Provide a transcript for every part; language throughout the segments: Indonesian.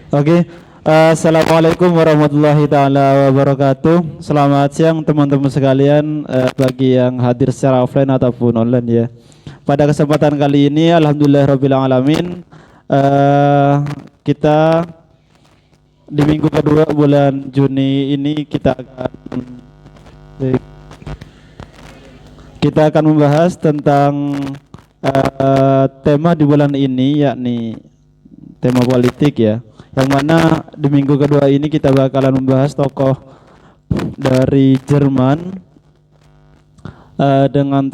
Oke, Assalamualaikum warahmatullahi taala wabarakatuh. Selamat siang teman-teman sekalian, bagi yang hadir secara offline ataupun online ya. Pada kesempatan kali ini, alhamdulillahirabbil alamin, kita di minggu kedua bulan Juni ini kita akan membahas tentang tema di bulan ini, yakni tema politik ya. Yang mana di minggu kedua ini kita bakalan membahas tokoh dari Jerman, dengan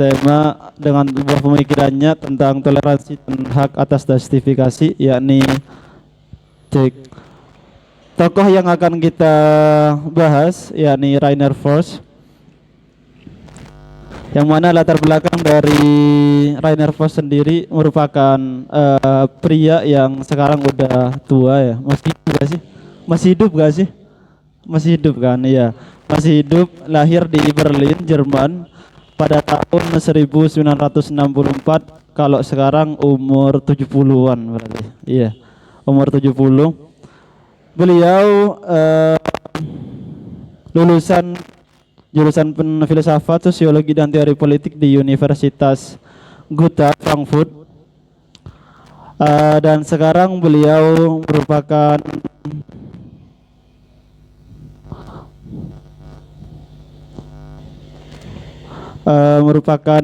sebuah pemikirannya tentang toleransi dan hak atas justifikasi, yakni Cek. Tokoh yang akan kita bahas yakni Rainer Frost, yang mana latar belakang dari Rainer Frost sendiri merupakan pria yang sekarang udah tua ya. Masih hidup gak sih? Masih hidup gak sih? Masih hidup kan? Iya. Masih hidup, lahir di Berlin, Jerman pada tahun 1964. Kalau sekarang umur 70-an berarti. Iya. Umur 70. Beliau lulusan jurusan filsafat, sosiologi dan teori politik di Universitas Goethe Frankfurt. Dan sekarang beliau merupakan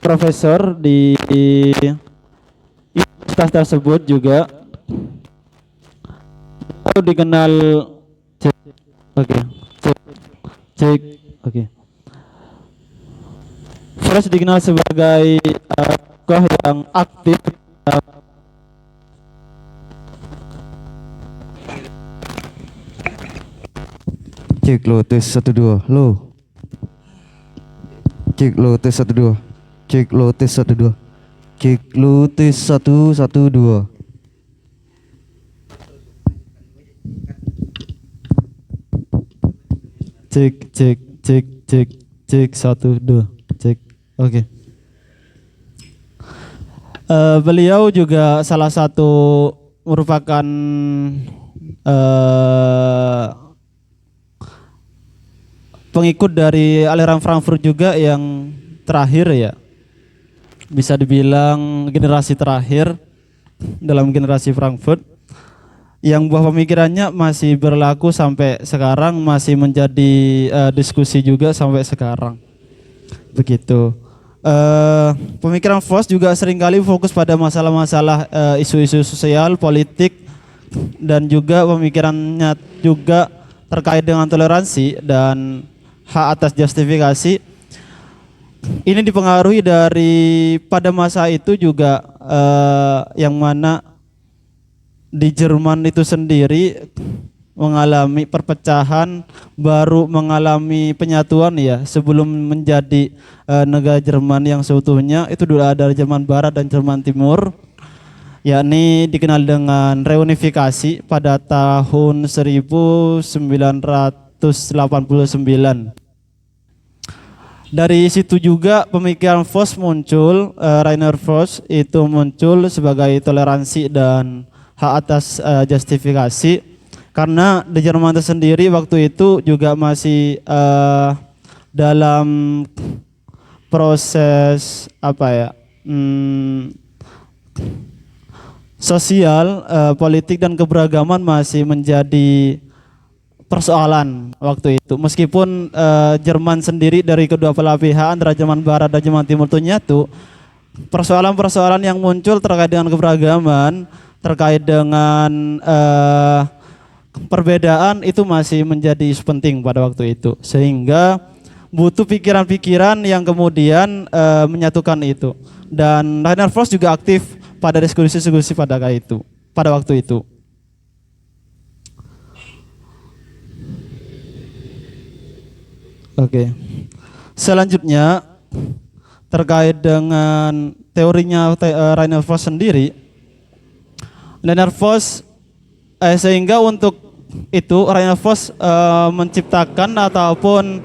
profesor di universitas tersebut juga. Beliau dikenal oke. Cek, oke. Frost dikenal sebagai tokoh yang aktif Cek lo tes 1 2 lo. Cek lo tes 1 2. Cek lo tes 1 2. Cek lo tes 1 1 2. Cek 1 2 cek. Oke. Beliau juga salah satu merupakan pengikut dari aliran Frankfurt juga yang terakhir ya. Bisa dibilang generasi terakhir dalam generasi Frankfurt, yang buah pemikirannya masih berlaku sampai sekarang, masih menjadi diskusi juga sampai sekarang. Begitu. Pemikiran Frost juga seringkali fokus pada masalah-masalah isu-isu sosial, politik, dan juga pemikirannya juga terkait dengan toleransi dan hak atas justifikasi. Ini dipengaruhi dari pada masa itu juga yang mana di Jerman itu sendiri mengalami perpecahan, baru mengalami penyatuan ya. Sebelum menjadi negara Jerman yang seutuhnya, itu dulu ada Jerman Barat dan Jerman Timur, yakni dikenal dengan reunifikasi pada tahun 1989. Dari situ juga pemikiran Frost muncul, Rainer Frost itu muncul sebagai toleransi dan hak atas justifikasi, karena di Jerman itu sendiri waktu itu juga masih dalam proses sosial, politik dan keberagaman masih menjadi persoalan waktu itu. Meskipun Jerman sendiri dari kedua belah pihak antara Jerman Barat dan Jerman Timur itu nyatu, persoalan-persoalan yang muncul terkait dengan keberagaman, terkait dengan perbedaan itu masih menjadi isu penting pada waktu itu, sehingga butuh pikiran-pikiran yang kemudian menyatukan itu. Dan Rainer Frost juga aktif pada diskusi-diskusi pada waktu itu. Oke. Selanjutnya terkait dengan teorinya Rainer Frost sendiri. Rainer Frost sehingga untuk itu Rainer Frost menciptakan ataupun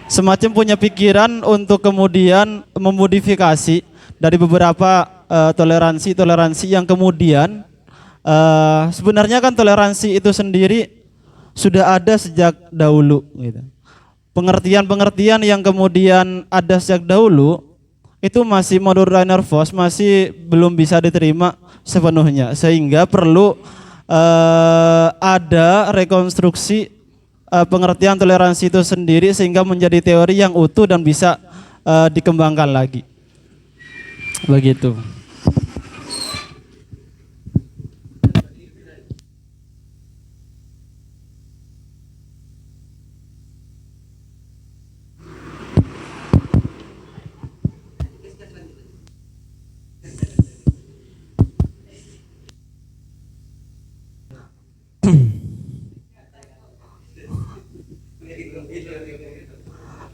semacam punya pikiran untuk kemudian memodifikasi dari beberapa toleransi yang kemudian sebenarnya kan toleransi itu sendiri sudah ada sejak dahulu gitu. Pengertian-pengertian yang kemudian ada sejak dahulu itu masih menurut Rainer Voss masih belum bisa diterima sepenuhnya, sehingga perlu ada rekonstruksi pengertian toleransi itu sendiri sehingga menjadi teori yang utuh dan bisa dikembangkan lagi. Begitu.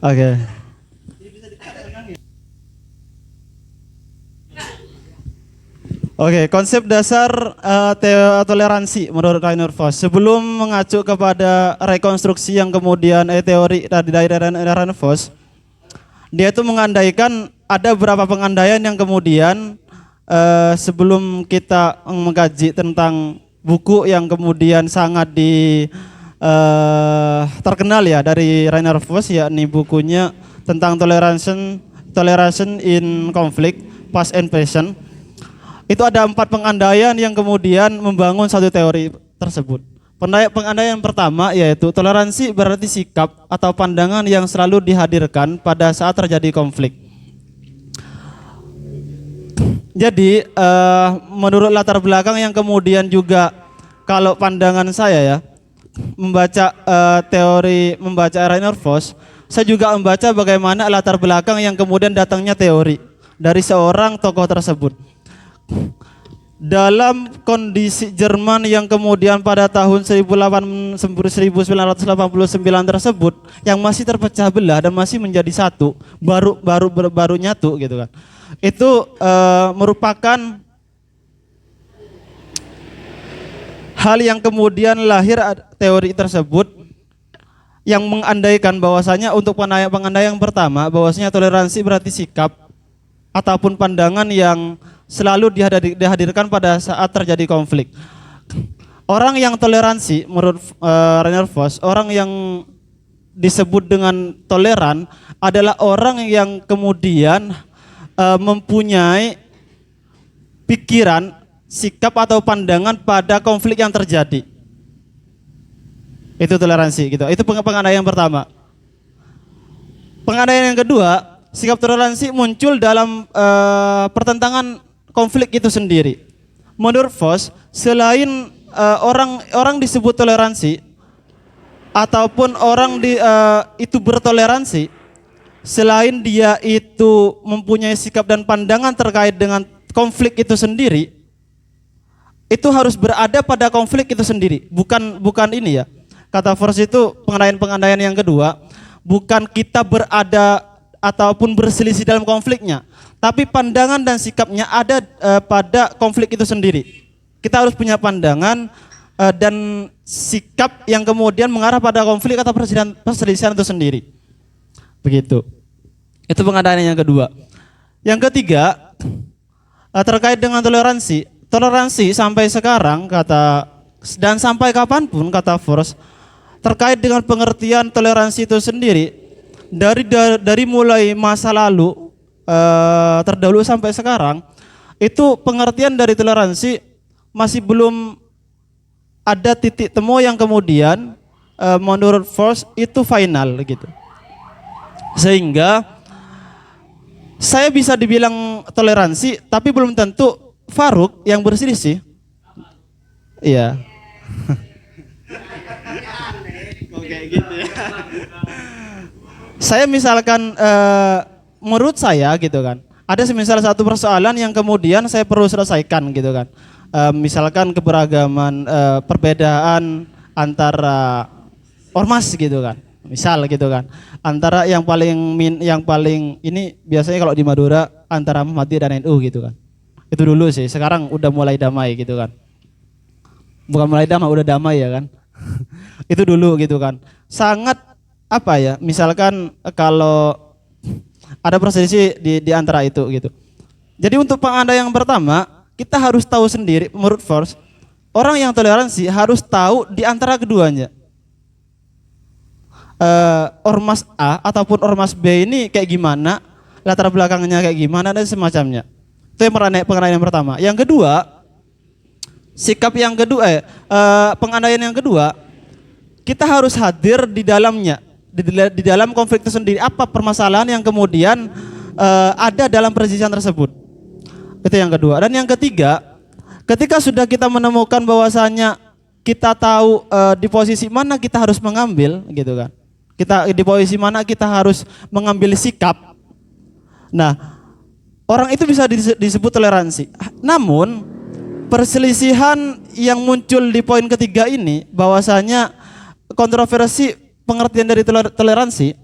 Oke. Oke, konsep dasar toleransi menurut Rainer Voss. Sebelum mengacu kepada rekonstruksi yang kemudian teori dari Rainer Voss, dia itu mengandaikan ada beberapa pengandaian yang kemudian sebelum kita mengkaji tentang buku yang kemudian sangat terkenal ya dari Rainer Voss, yakni bukunya tentang toleration in conflict, past and present. Itu ada 4 pengandaian yang kemudian membangun satu teori tersebut. Pengandaian pertama yaitu toleransi berarti sikap atau pandangan yang selalu dihadirkan pada saat terjadi konflik. Jadi menurut latar belakang yang kemudian juga kalau pandangan saya ya membaca membaca Rainer Voss, saya juga membaca bagaimana latar belakang yang kemudian datangnya teori dari seorang tokoh tersebut. Dalam kondisi Jerman yang kemudian pada tahun 1989 tersebut yang masih terpecah belah dan masih menjadi satu, baru nyatu gitu kan. Itu merupakan hal yang kemudian lahir teori tersebut yang mengandaikan bahwasanya untuk pengandaian yang pertama bahwasanya toleransi berarti sikap ataupun pandangan yang selalu dihadirkan pada saat terjadi konflik. Orang yang toleransi menurut Rainer Voss, orang yang disebut dengan toleran adalah orang yang kemudian mempunyai pikiran, sikap atau pandangan pada konflik yang terjadi. Itu toleransi gitu. Itu pengandaian yang pertama. Pengandaian yang kedua, sikap toleransi muncul dalam pertentangan konflik itu sendiri. Menurut Voss, selain orang disebut toleransi ataupun orang itu bertoleransi, selain dia itu mempunyai sikap dan pandangan terkait dengan konflik itu sendiri, itu harus berada pada konflik itu sendiri. Bukan ini ya. Kata Voss itu pengandaian yang kedua, bukan kita berada ataupun berselisih dalam konfliknya, tapi pandangan dan sikapnya ada pada konflik itu sendiri. Kita harus punya pandangan dan sikap yang kemudian mengarah pada konflik atau perselisihan itu sendiri. Begitu. Itu pengandaian yang kedua. Yang ketiga, terkait dengan toleransi. Toleransi sampai sekarang dan sampai kapanpun kata Voss, terkait dengan pengertian toleransi itu sendiri, dari mulai masa lalu terdahulu sampai sekarang, itu pengertian dari toleransi masih belum ada titik temu yang kemudian menurut Voss itu final gitu. Sehingga saya bisa dibilang toleransi, tapi belum tentu Faruk yang berselisih. Iya. Kayak gitu ya. Saya misalkan menurut saya gitu kan, ada semisal satu persoalan yang kemudian saya perlu selesaikan gitu kan. Misalkan keberagaman perbedaan antara ormas gitu kan. Misal gitu kan. Antara yang paling ini biasanya kalau di Madura antara Muhammadiyah dan NU gitu kan. Itu dulu sih, sekarang udah mulai damai gitu kan. Bukan mulai damai, udah damai ya kan. Itu dulu gitu kan. Sangat apa ya, misalkan kalau ada perselisih di antara itu gitu. Jadi untuk pengandaian yang pertama, kita harus tahu sendiri menurut Force, orang yang toleransi harus tahu di antara keduanya. Ormas A ataupun ormas B ini kayak gimana, latar belakangnya kayak gimana dan semacamnya. Itu yang pengandaian yang pertama. Yang kedua, sikap yang kedua, pengandaian yang kedua, kita harus hadir di dalamnya, di dalam konflik itu sendiri. Apa permasalahan yang kemudian ada dalam perselisihan tersebut? Itu yang kedua. Dan yang ketiga, ketika sudah kita menemukan bahwasanya kita tahu di posisi mana kita harus mengambil, gitu kan? Kita di posisi mana kita harus mengambil sikap. Nah, orang itu bisa disebut toleransi. Namun perselisihan yang muncul di poin ketiga ini, bahwasanya kontroversi pengertian dari toleransi,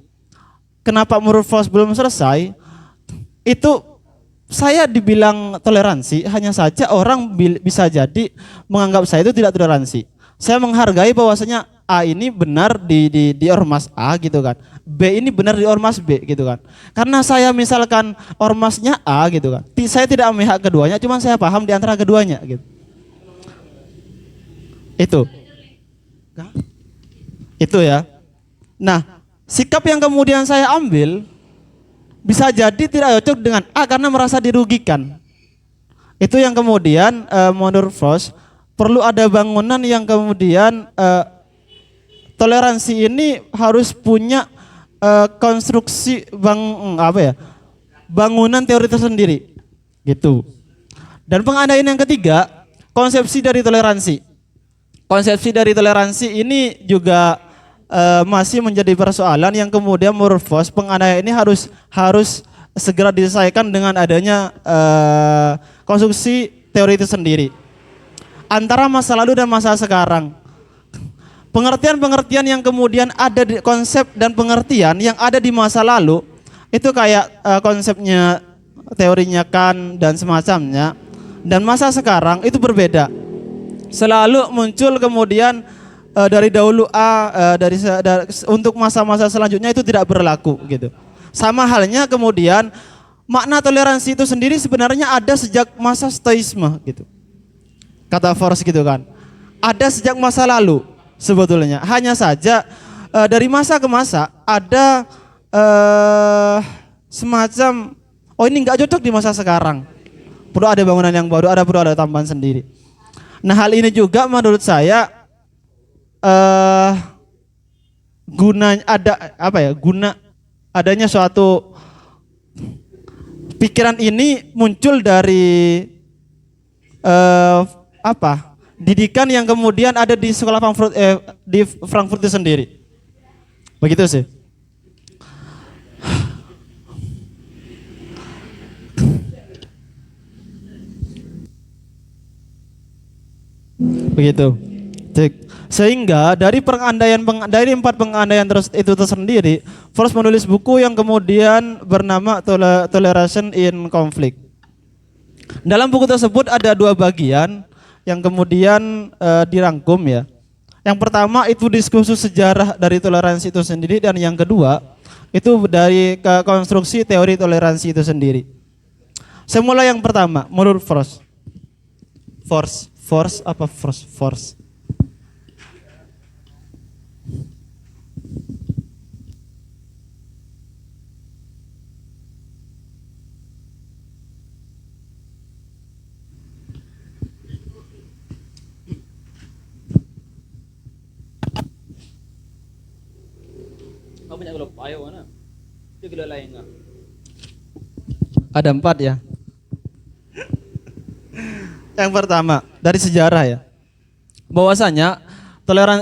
kenapa menurut Force belum selesai, itu saya dibilang toleransi, hanya saja orang bisa jadi menganggap saya itu tidak toleransi. Saya menghargai bahwasanya A ini benar di ormas A gitu kan, B ini benar di ormas B gitu kan. Karena saya misalkan ormasnya A gitu kan, saya tidak memihak keduanya, cuma saya paham di antara keduanya gitu. Itu ya. Nah, sikap yang kemudian saya ambil bisa jadi tidak cocok dengan A karena merasa dirugikan. Itu yang kemudian menurut Force perlu ada bangunan yang kemudian toleransi ini harus punya konstruksi bangunan teori tersendiri gitu. Dan pengandaian yang ketiga, konsepsi dari toleransi. Konsepsi dari toleransi ini juga masih menjadi persoalan yang kemudian menurut Force pengandaian ini harus segera diselesaikan dengan adanya konstruksi teori itu sendiri antara masa lalu dan masa sekarang. Pengertian-pengertian yang kemudian ada di konsep dan pengertian yang ada di masa lalu itu kayak konsepnya teorinya Kant dan semacamnya, dan masa sekarang itu berbeda. Selalu muncul kemudian dari dahulu untuk masa-masa selanjutnya itu tidak berlaku gitu. Sama halnya kemudian makna toleransi itu sendiri sebenarnya ada sejak masa stoisme gitu. Kata Force gitu kan. Ada sejak masa lalu sebetulnya. Hanya saja dari masa ke masa ada semacam ini nggak cocok di masa sekarang. Perlu ada bangunan yang baru, perlu ada tambahan sendiri. Nah, hal ini juga menurut saya guna adanya suatu pikiran ini muncul dari didikan yang kemudian ada di sekolah Frankfurt itu sendiri. Begitu sih. Begitu. Sehingga dari dari 4 pengandaian itu tersendiri, Force menulis buku yang kemudian bernama Toleration in Conflict. Dalam buku tersebut ada 2 bagian yang kemudian dirangkum ya. Yang pertama itu diskursus sejarah dari toleransi itu sendiri, dan yang kedua itu dari konstruksi teori toleransi itu sendiri. Semula yang pertama menurut Force. Ada 4 ya. Yang pertama dari sejarah ya. Bahwasanya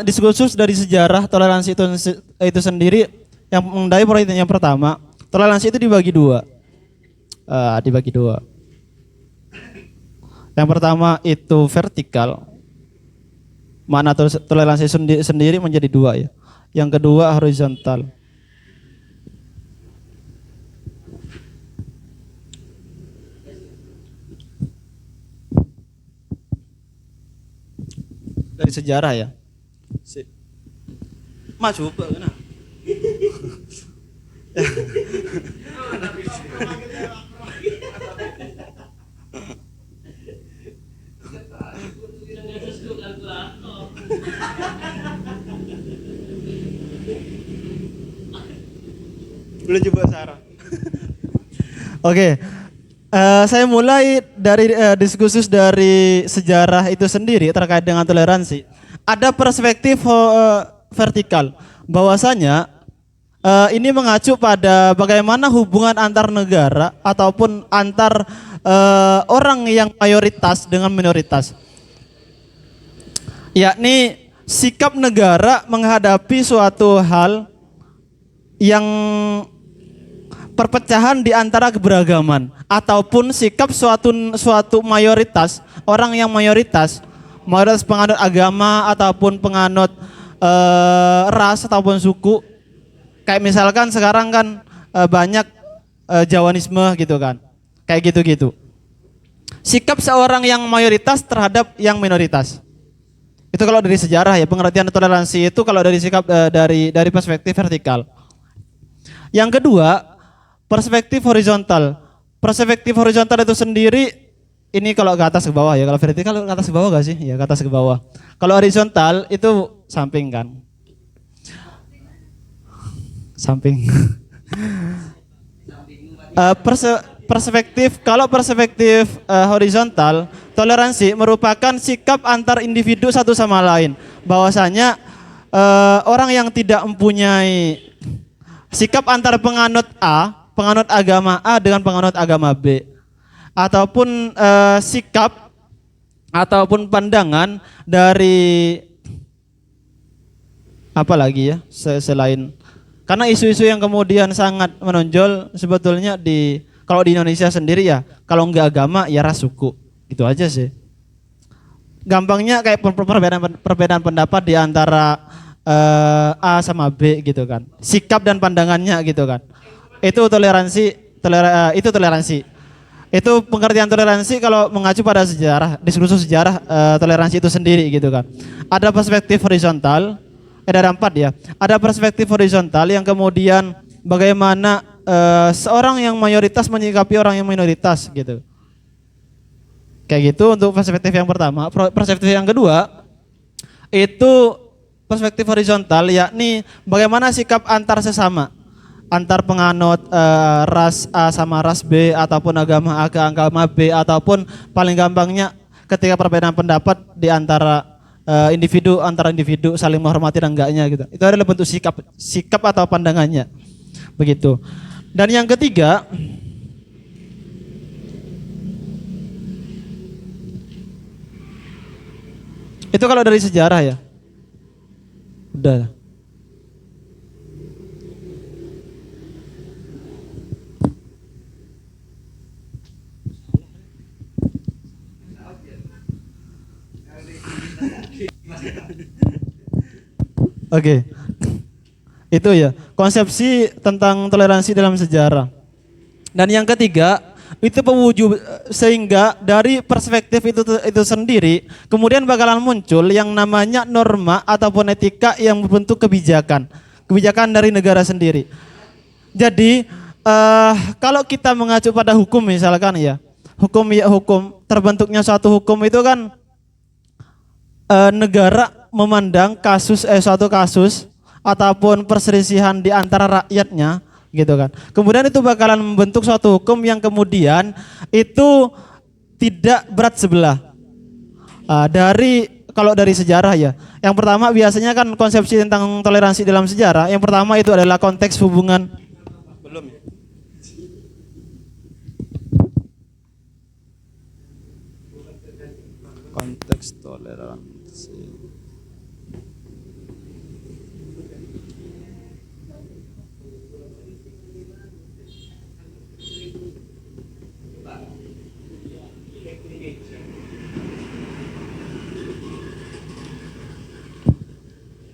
diskursus dari sejarah toleransi itu sendiri yang mengenai poin yang pertama, toleransi itu dibagi 2. Yang pertama itu vertikal. Makna toleransi sendiri menjadi 2 ya. Yang kedua horizontal. Dari sejarah ya. Coba kan. Boleh coba Sarah. Oke, saya mulai dari diskursus dari sejarah itu sendiri terkait dengan toleransi. Ada perspektif vertikal, bahwasanya ini mengacu pada bagaimana hubungan antar negara ataupun antar orang yang mayoritas dengan minoritas. Yakni sikap negara menghadapi suatu hal yang perpecahan di antara keberagaman ataupun sikap suatu mayoritas, orang yang mayoritas penganut agama ataupun penganut ras ataupun suku. Kayak misalkan sekarang kan banyak Jawanisme gitu kan. Kayak gitu-gitu. Sikap seorang yang mayoritas terhadap yang minoritas. Itu kalau dari sejarah ya, pengertian toleransi itu kalau dari sikap dari perspektif vertikal. Yang kedua, perspektif horizontal. Perspektif horizontal itu sendiri ini kalau ke atas ke bawah ya. Kalau vertikal ke atas ke bawah gak sih? Ya ke atas ke bawah. Kalau horizontal itu samping kan. Samping. Perspektif horizontal, toleransi merupakan sikap antar individu satu sama lain. Bahwasanya orang yang tidak mempunyai sikap antar penganut agama A dengan penganut agama B, ataupun sikap ataupun pandangan dari apa lagi ya selain, karena isu-isu yang kemudian sangat menonjol sebetulnya kalau di Indonesia sendiri ya, kalau enggak agama ya ras suku, gitu aja sih. Gampangnya kayak perbedaan pendapat di antara A sama B gitu kan, sikap dan pandangannya gitu kan. Itu toleransi. Itu pengertian toleransi kalau mengacu pada sejarah, diskursus sejarah toleransi itu sendiri gitu kan. Ada perspektif horizontal, ada 4 ya. Ada perspektif horizontal yang kemudian bagaimana seorang yang mayoritas menyikapi orang yang minoritas gitu. Kayak gitu untuk perspektif yang pertama. Perspektif yang kedua itu perspektif horizontal, yakni bagaimana sikap antar sesama, antar penganut ras A sama ras B, ataupun agama A ke agama B, ataupun paling gampangnya ketika perbedaan pendapat di antara individu saling menghormati dan enggaknya gitu. Itu adalah bentuk sikap atau pandangannya. Begitu. Dan yang ketiga, itu kalau dari sejarah ya. Udah. Oke. Itu ya, konsepsi tentang toleransi dalam sejarah. Dan yang ketiga, itu pewujud, sehingga dari perspektif itu sendiri kemudian bakalan muncul yang namanya norma ataupun etika yang berbentuk kebijakan dari negara sendiri. Jadi kalau kita mengacu pada hukum misalkan ya, hukum terbentuknya suatu hukum itu kan negara memandang suatu kasus ataupun perselisihan di antara rakyatnya gitu kan. Kemudian itu bakalan membentuk suatu hukum yang kemudian itu tidak berat sebelah. Kalau dari sejarah ya, yang pertama biasanya kan konsepsi tentang toleransi dalam sejarah, yang pertama itu adalah konteks hubungan. Belum ya? Konteks toleransi.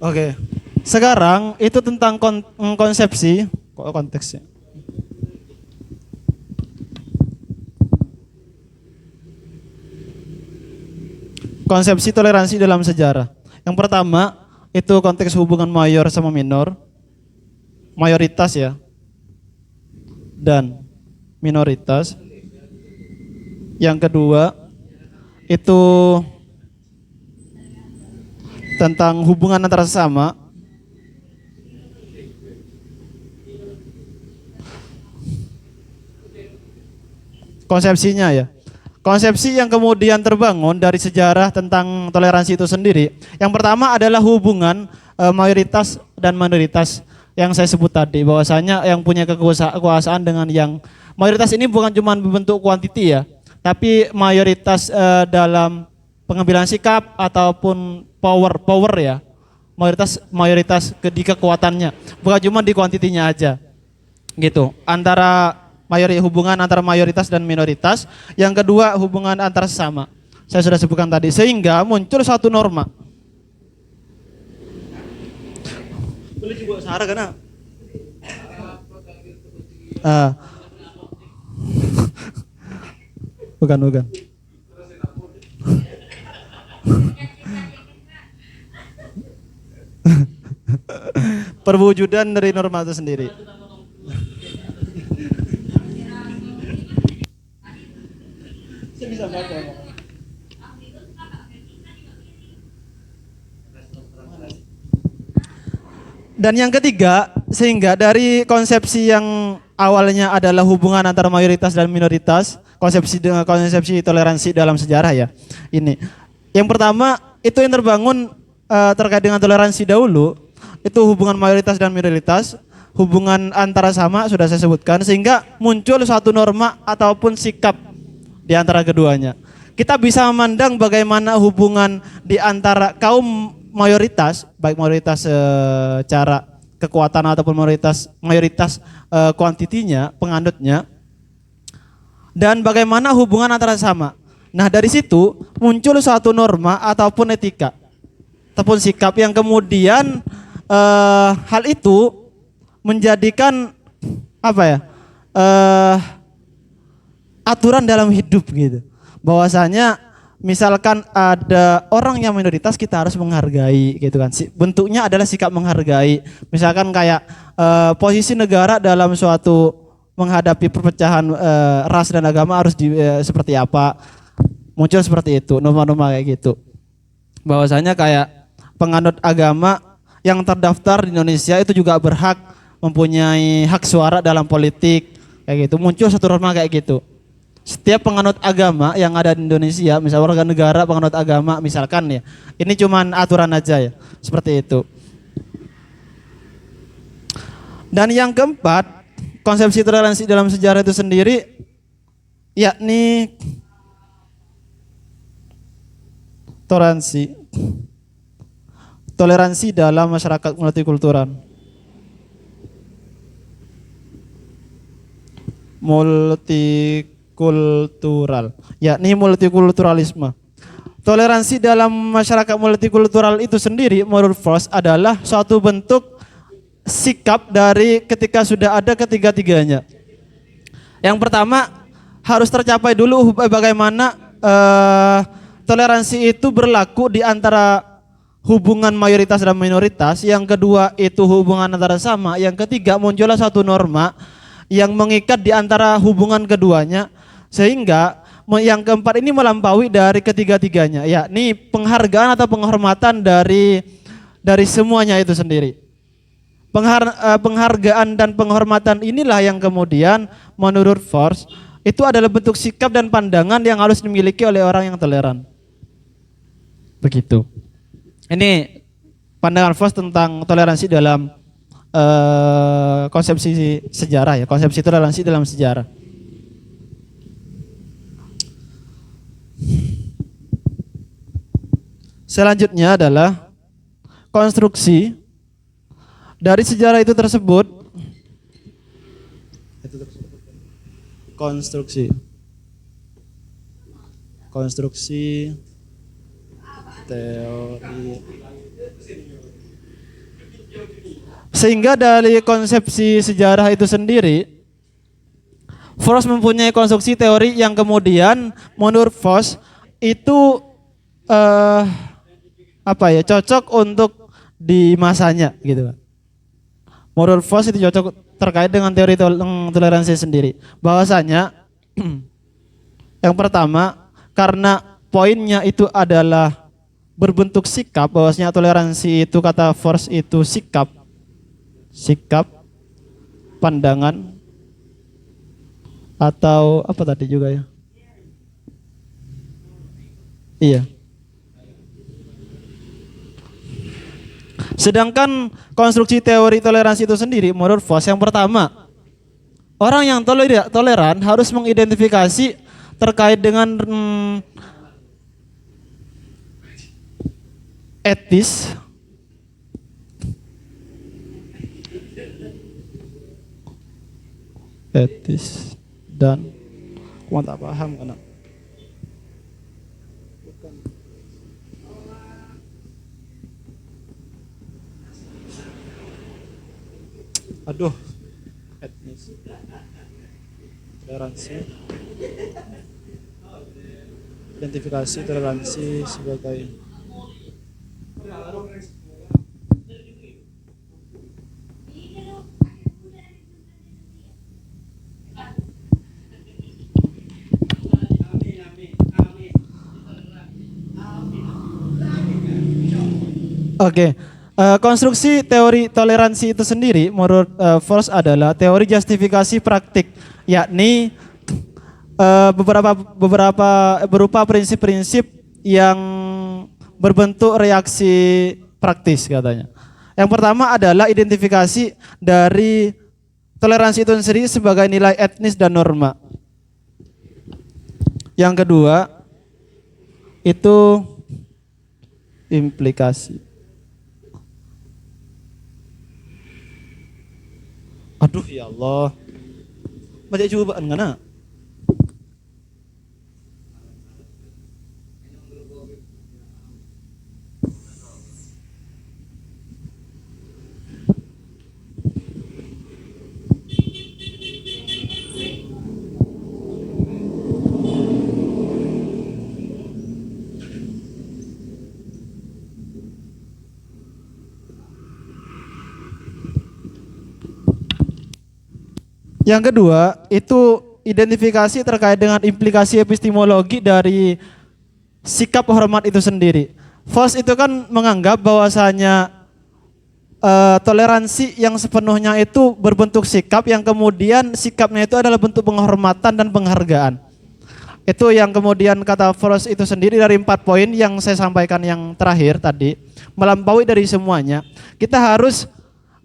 Oke. Sekarang itu tentang konsepsi, konteksnya. Konsepsi toleransi dalam sejarah. Yang pertama, itu konteks hubungan mayor sama minor. Mayoritas ya. Dan minoritas. Yang kedua, itu tentang hubungan antara sesama. Konsepsinya ya. Konsepsi yang kemudian terbangun dari sejarah tentang toleransi itu sendiri. Yang pertama adalah hubungan mayoritas dan minoritas yang saya sebut tadi, bahwasanya yang punya kekuasaan dengan yang mayoritas ini bukan cuma bentuk kuantiti ya, tapi mayoritas dalam pengambilan sikap ataupun power ya. Mayoritas di kekuatannya, bukan cuma di kuantitinya aja. Gitu. Hubungan antara mayoritas dan minoritas. Yang kedua, hubungan antar sesama. Saya sudah sebutkan tadi, sehingga muncul satu norma. Boleh juga Sarah karena bukan. Perwujudan dari norma itu sendiri. Dan yang ketiga, sehingga dari konsepsi yang awalnya adalah hubungan antara mayoritas dan minoritas, konsepsi toleransi dalam sejarah ya. Ini. Yang pertama, itu yang terbangun terkait dengan toleransi dahulu, itu hubungan mayoritas dan minoritas, hubungan antara sama sudah saya sebutkan, sehingga muncul suatu norma ataupun sikap di antara keduanya. Kita bisa memandang bagaimana hubungan di antara kaum mayoritas, baik mayoritas secara kekuatan ataupun mayoritas kuantitinya, penganutnya, dan bagaimana hubungan antara sama. Nah, dari situ muncul suatu norma ataupun etika ataupun sikap yang kemudian hal itu menjadikan aturan dalam hidup gitu. Bahwasanya misalkan ada orang yang minoritas, kita harus menghargai gitu kan. Bentuknya adalah sikap menghargai. Misalkan kayak posisi negara dalam suatu menghadapi perpecahan ras dan agama harus seperti apa. Muncul seperti itu, norma-norma kayak gitu. Bahwasanya kayak penganut agama yang terdaftar di Indonesia itu juga berhak mempunyai hak suara dalam politik kayak gitu. Muncul satu norma kayak gitu. Setiap penganut agama yang ada di Indonesia, misal warga negara penganut agama misalkan ya, ini cuman aturan aja ya, seperti itu. Dan yang keempat, konsepsi toleransi dalam sejarah itu sendiri, yakni toleransi dalam masyarakat multikultural. Yakni multikulturalisme. Toleransi dalam masyarakat multikultural itu sendiri menurut Frost adalah suatu bentuk sikap dari ketika sudah ada ketiga-tiganya. Yang pertama harus tercapai dulu bagaimana toleransi itu berlaku di antara hubungan mayoritas dan minoritas. Yang kedua itu hubungan antara sama. Yang ketiga muncullah satu norma yang mengikat di antara hubungan keduanya, sehingga yang keempat ini melampaui dari ketiga-tiganya, yakni penghargaan atau penghormatan dari semuanya itu sendiri. Penghargaan dan penghormatan inilah yang kemudian menurut Force itu adalah bentuk sikap dan pandangan yang harus dimiliki oleh orang yang toleran. Begitu. Ini pandangan Force tentang toleransi dalam konsepsi sejarah ya, konsepsi toleransi dalam sejarah. Selanjutnya adalah konstruksi dari sejarah itu tersebut. Konstruksi teori. Sehingga dari konsepsi sejarah itu sendiri, Frost mempunyai konstruksi teori yang kemudian menurut Frost itu cocok untuk di masanya gitu. Menurut Frost itu cocok terkait dengan teori toleransi sendiri. Bahwasanya yang pertama, karena poinnya itu adalah berbentuk sikap, bahwasanya toleransi itu kata force itu sikap, sikap, pandangan, atau apa tadi juga ya? Iya. Sedangkan konstruksi teori toleransi itu sendiri menurut Voss yang pertama, orang yang toleran harus mengidentifikasi terkait dengan etis, dan aku tak paham karena aduh, etnis, toleransi, identifikasi toleransi sebagai Oke, konstruksi teori toleransi itu sendiri menurut Force adalah teori justifikasi praktik, yakni berupa prinsip-prinsip yang berbentuk reaksi praktis katanya. Yang pertama adalah identifikasi dari toleransi itu sendiri sebagai nilai etnis dan norma. Yang kedua itu implikasi. Aduh ya Allah. Baca cobaan ngana? Yang kedua, itu identifikasi terkait dengan implikasi epistemologi dari sikap hormat itu sendiri. Voss itu kan menganggap bahwasanya toleransi yang sepenuhnya itu berbentuk sikap yang kemudian sikapnya itu adalah bentuk penghormatan dan penghargaan. Itu yang kemudian kata Voss itu sendiri dari 4 poin yang saya sampaikan yang terakhir tadi, melampaui dari semuanya. Kita harus,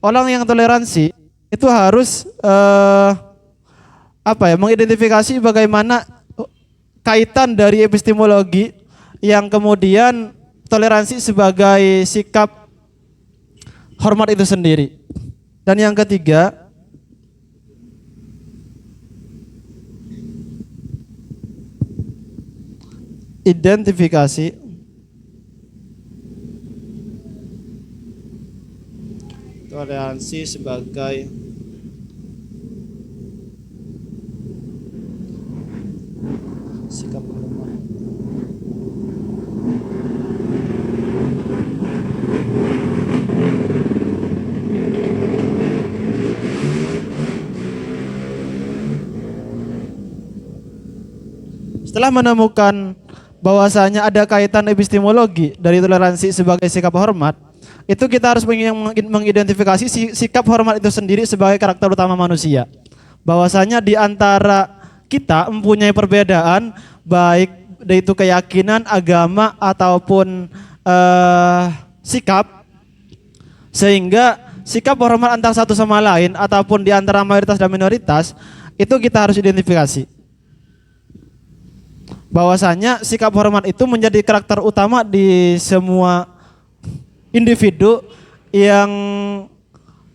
orang yang toleransi itu harus mengidentifikasi bagaimana kaitan dari epistemologi yang kemudian toleransi sebagai sikap hormat itu sendiri. Dan yang ketiga, identifikasi toleransi sebagai sikap hormat. Setelah menemukan bahwasanya ada kaitan epistemologi dari toleransi sebagai sikap hormat, itu kita harus mengidentifikasi sikap hormat itu sendiri sebagai karakter utama manusia. Bahwasanya di antara kita mempunyai perbedaan baik itu keyakinan, agama ataupun sikap, sehingga sikap hormat antara satu sama lain ataupun di antara mayoritas dan minoritas itu kita harus identifikasi. Bahwasanya sikap hormat itu menjadi karakter utama di semua individu yang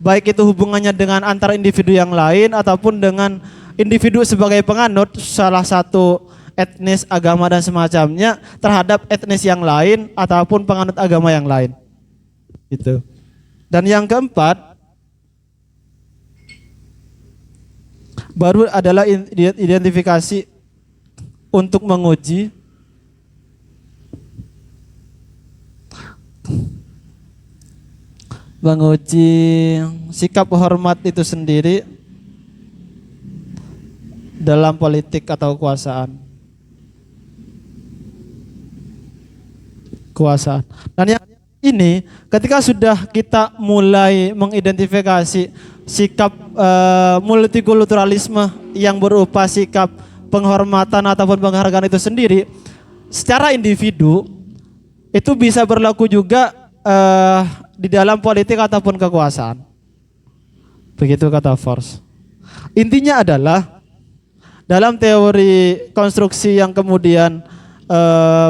baik itu hubungannya dengan antara individu yang lain ataupun dengan individu sebagai penganut salah satu etnis, agama dan semacamnya terhadap etnis yang lain ataupun penganut agama yang lain. Gitu. Dan yang keempat baru adalah identifikasi untuk menguji sikap hormat itu sendiri dalam politik atau kekuasaan. kekuasaan. Dan yang ini ketika sudah kita mulai mengidentifikasi sikap multikulturalisme yang berupa sikap penghormatan ataupun penghargaan itu sendiri secara individu, itu bisa berlaku juga di dalam politik ataupun kekuasaan. Begitu kata Force. Intinya adalah dalam teori konstruksi yang kemudian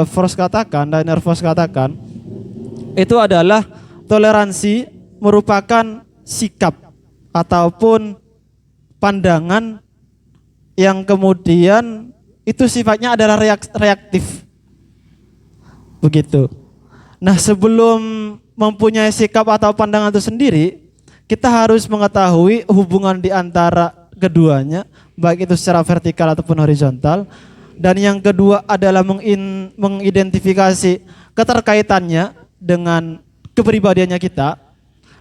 Force katakan, Rainer Force katakan, itu adalah toleransi merupakan sikap ataupun pandangan yang kemudian itu sifatnya adalah reaktif. Begitu. Nah, sebelum mempunyai sikap atau pandangan itu sendiri, kita harus mengetahui hubungan di antara keduanya, baik itu secara vertikal ataupun horizontal. Dan yang kedua adalah mengidentifikasi keterkaitannya dengan kepribadiannya kita.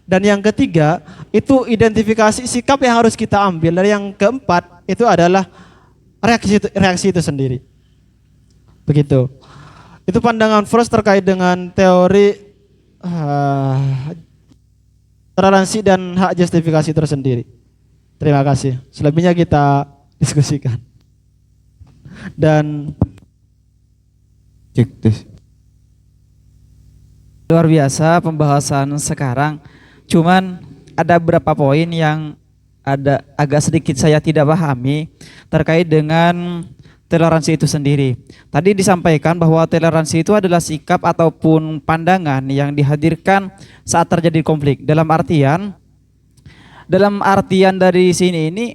Dan yang ketiga itu identifikasi sikap yang harus kita ambil. Dan yang keempat itu adalah reaksi itu sendiri. Begitu. Itu pandangan Frost terkait dengan teori toleransi dan hak justifikasi tersendiri. Terima kasih. Selebihnya kita diskusikan. Dan Cek tes. Luar biasa pembahasan sekarang. Cuman ada beberapa poin yang agak sedikit saya tidak pahami terkait dengan toleransi itu sendiri. Tadi disampaikan bahwa toleransi itu adalah sikap ataupun pandangan yang dihadirkan saat terjadi konflik. Dalam artian dari sini ini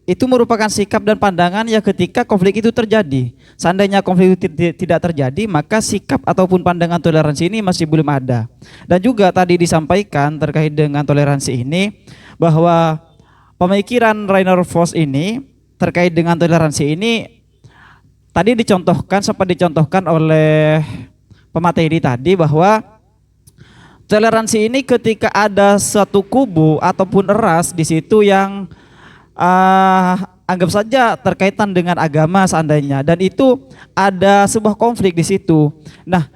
itu merupakan sikap dan pandangan ya ketika konflik itu terjadi. Seandainya konflik itu tidak terjadi, maka sikap ataupun pandangan toleransi ini masih belum ada. Dan juga tadi disampaikan terkait dengan toleransi ini bahwa pemikiran Rainer Voss ini terkait dengan toleransi ini tadi sempat dicontohkan oleh pemateri tadi bahwa toleransi ini ketika ada satu kubu ataupun ras di situ yang anggap saja terkaitan dengan agama seandainya, dan itu ada sebuah konflik di situ. Nah,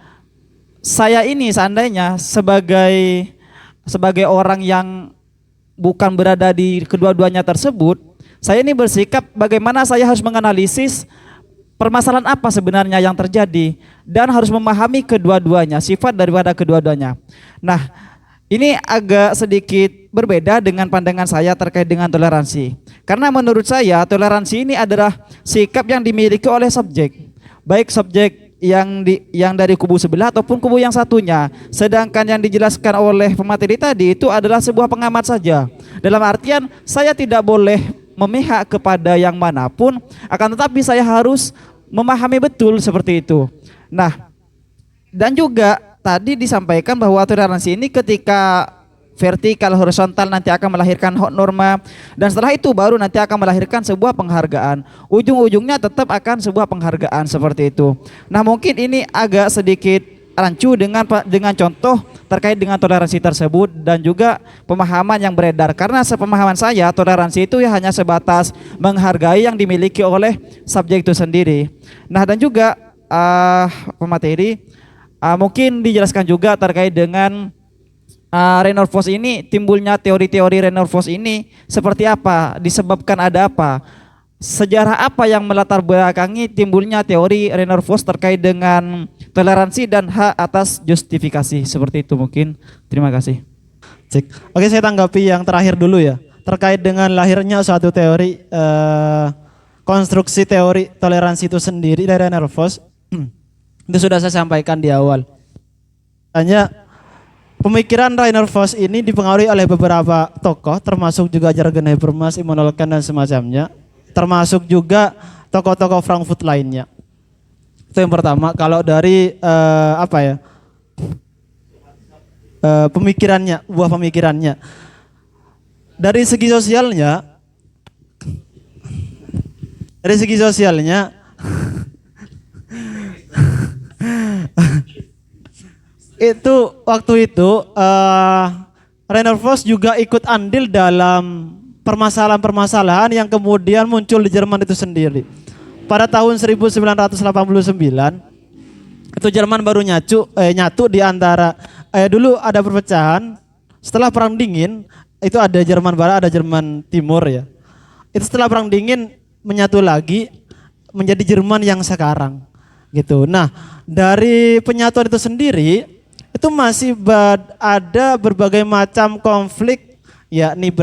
saya ini seandainya sebagai orang yang bukan berada di kedua-duanya tersebut, saya ini bersikap bagaimana saya harus menganalisis permasalahan apa sebenarnya yang terjadi dan harus memahami kedua-duanya, sifat daripada kedua-duanya. Nah, ini agak sedikit berbeda dengan pandangan saya terkait dengan toleransi. Karena menurut saya toleransi ini adalah sikap yang dimiliki oleh subjek. Baik subjek yang dari kubu sebelah ataupun kubu yang satunya. Sedangkan yang dijelaskan oleh pemateri tadi itu adalah sebuah pengamat saja. Dalam artian saya tidak boleh memihak kepada yang manapun, akan tetapi saya harus memahami betul seperti itu. Nah, dan juga tadi disampaikan bahwa toleransi ini ketika vertikal horizontal nanti akan melahirkan hak norma, dan setelah itu baru nanti akan melahirkan sebuah penghargaan. Ujung-ujungnya tetap akan sebuah penghargaan seperti itu. Nah, mungkin ini agak sedikit rancu dengan contoh terkait dengan toleransi tersebut dan juga pemahaman yang beredar, karena sepemahaman saya toleransi itu ya hanya sebatas menghargai yang dimiliki oleh subjek itu sendiri. Nah, dan juga pemateri mungkin dijelaskan juga terkait dengan Rainer Voss ini, timbulnya teori-teori Rainer Voss ini seperti apa, disebabkan ada apa, sejarah apa yang melatar belakangi timbulnya teori Rainer Voss terkait dengan toleransi dan hak atas justifikasi, seperti itu mungkin. Terima kasih. Cek. Oke, saya tanggapi yang terakhir dulu ya, terkait dengan lahirnya suatu teori konstruksi teori toleransi itu sendiri dari Rainer Voss. Itu sudah saya sampaikan di awal. Hanya pemikiran Rainer Voss ini dipengaruhi oleh beberapa tokoh, termasuk juga Jürgen Habermas, Immanuel Kant dan semacamnya, termasuk juga tokoh-tokoh Frankfurt lainnya. Itu yang pertama. Kalau dari pemikirannya, buah pemikirannya, dari segi sosialnya itu waktu itu Rainer Voss juga ikut andil dalam permasalahan-permasalahan yang kemudian muncul di Jerman itu sendiri. Pada tahun 1989 Itu Jerman baru nyatu di antara dulu ada perpecahan setelah Perang Dingin, itu ada Jerman Barat, ada Jerman Timur ya. Itu setelah Perang Dingin menyatu lagi menjadi Jerman yang sekarang gitu. Nah, dari penyatuan itu sendiri itu masih ada berbagai macam konflik, yakni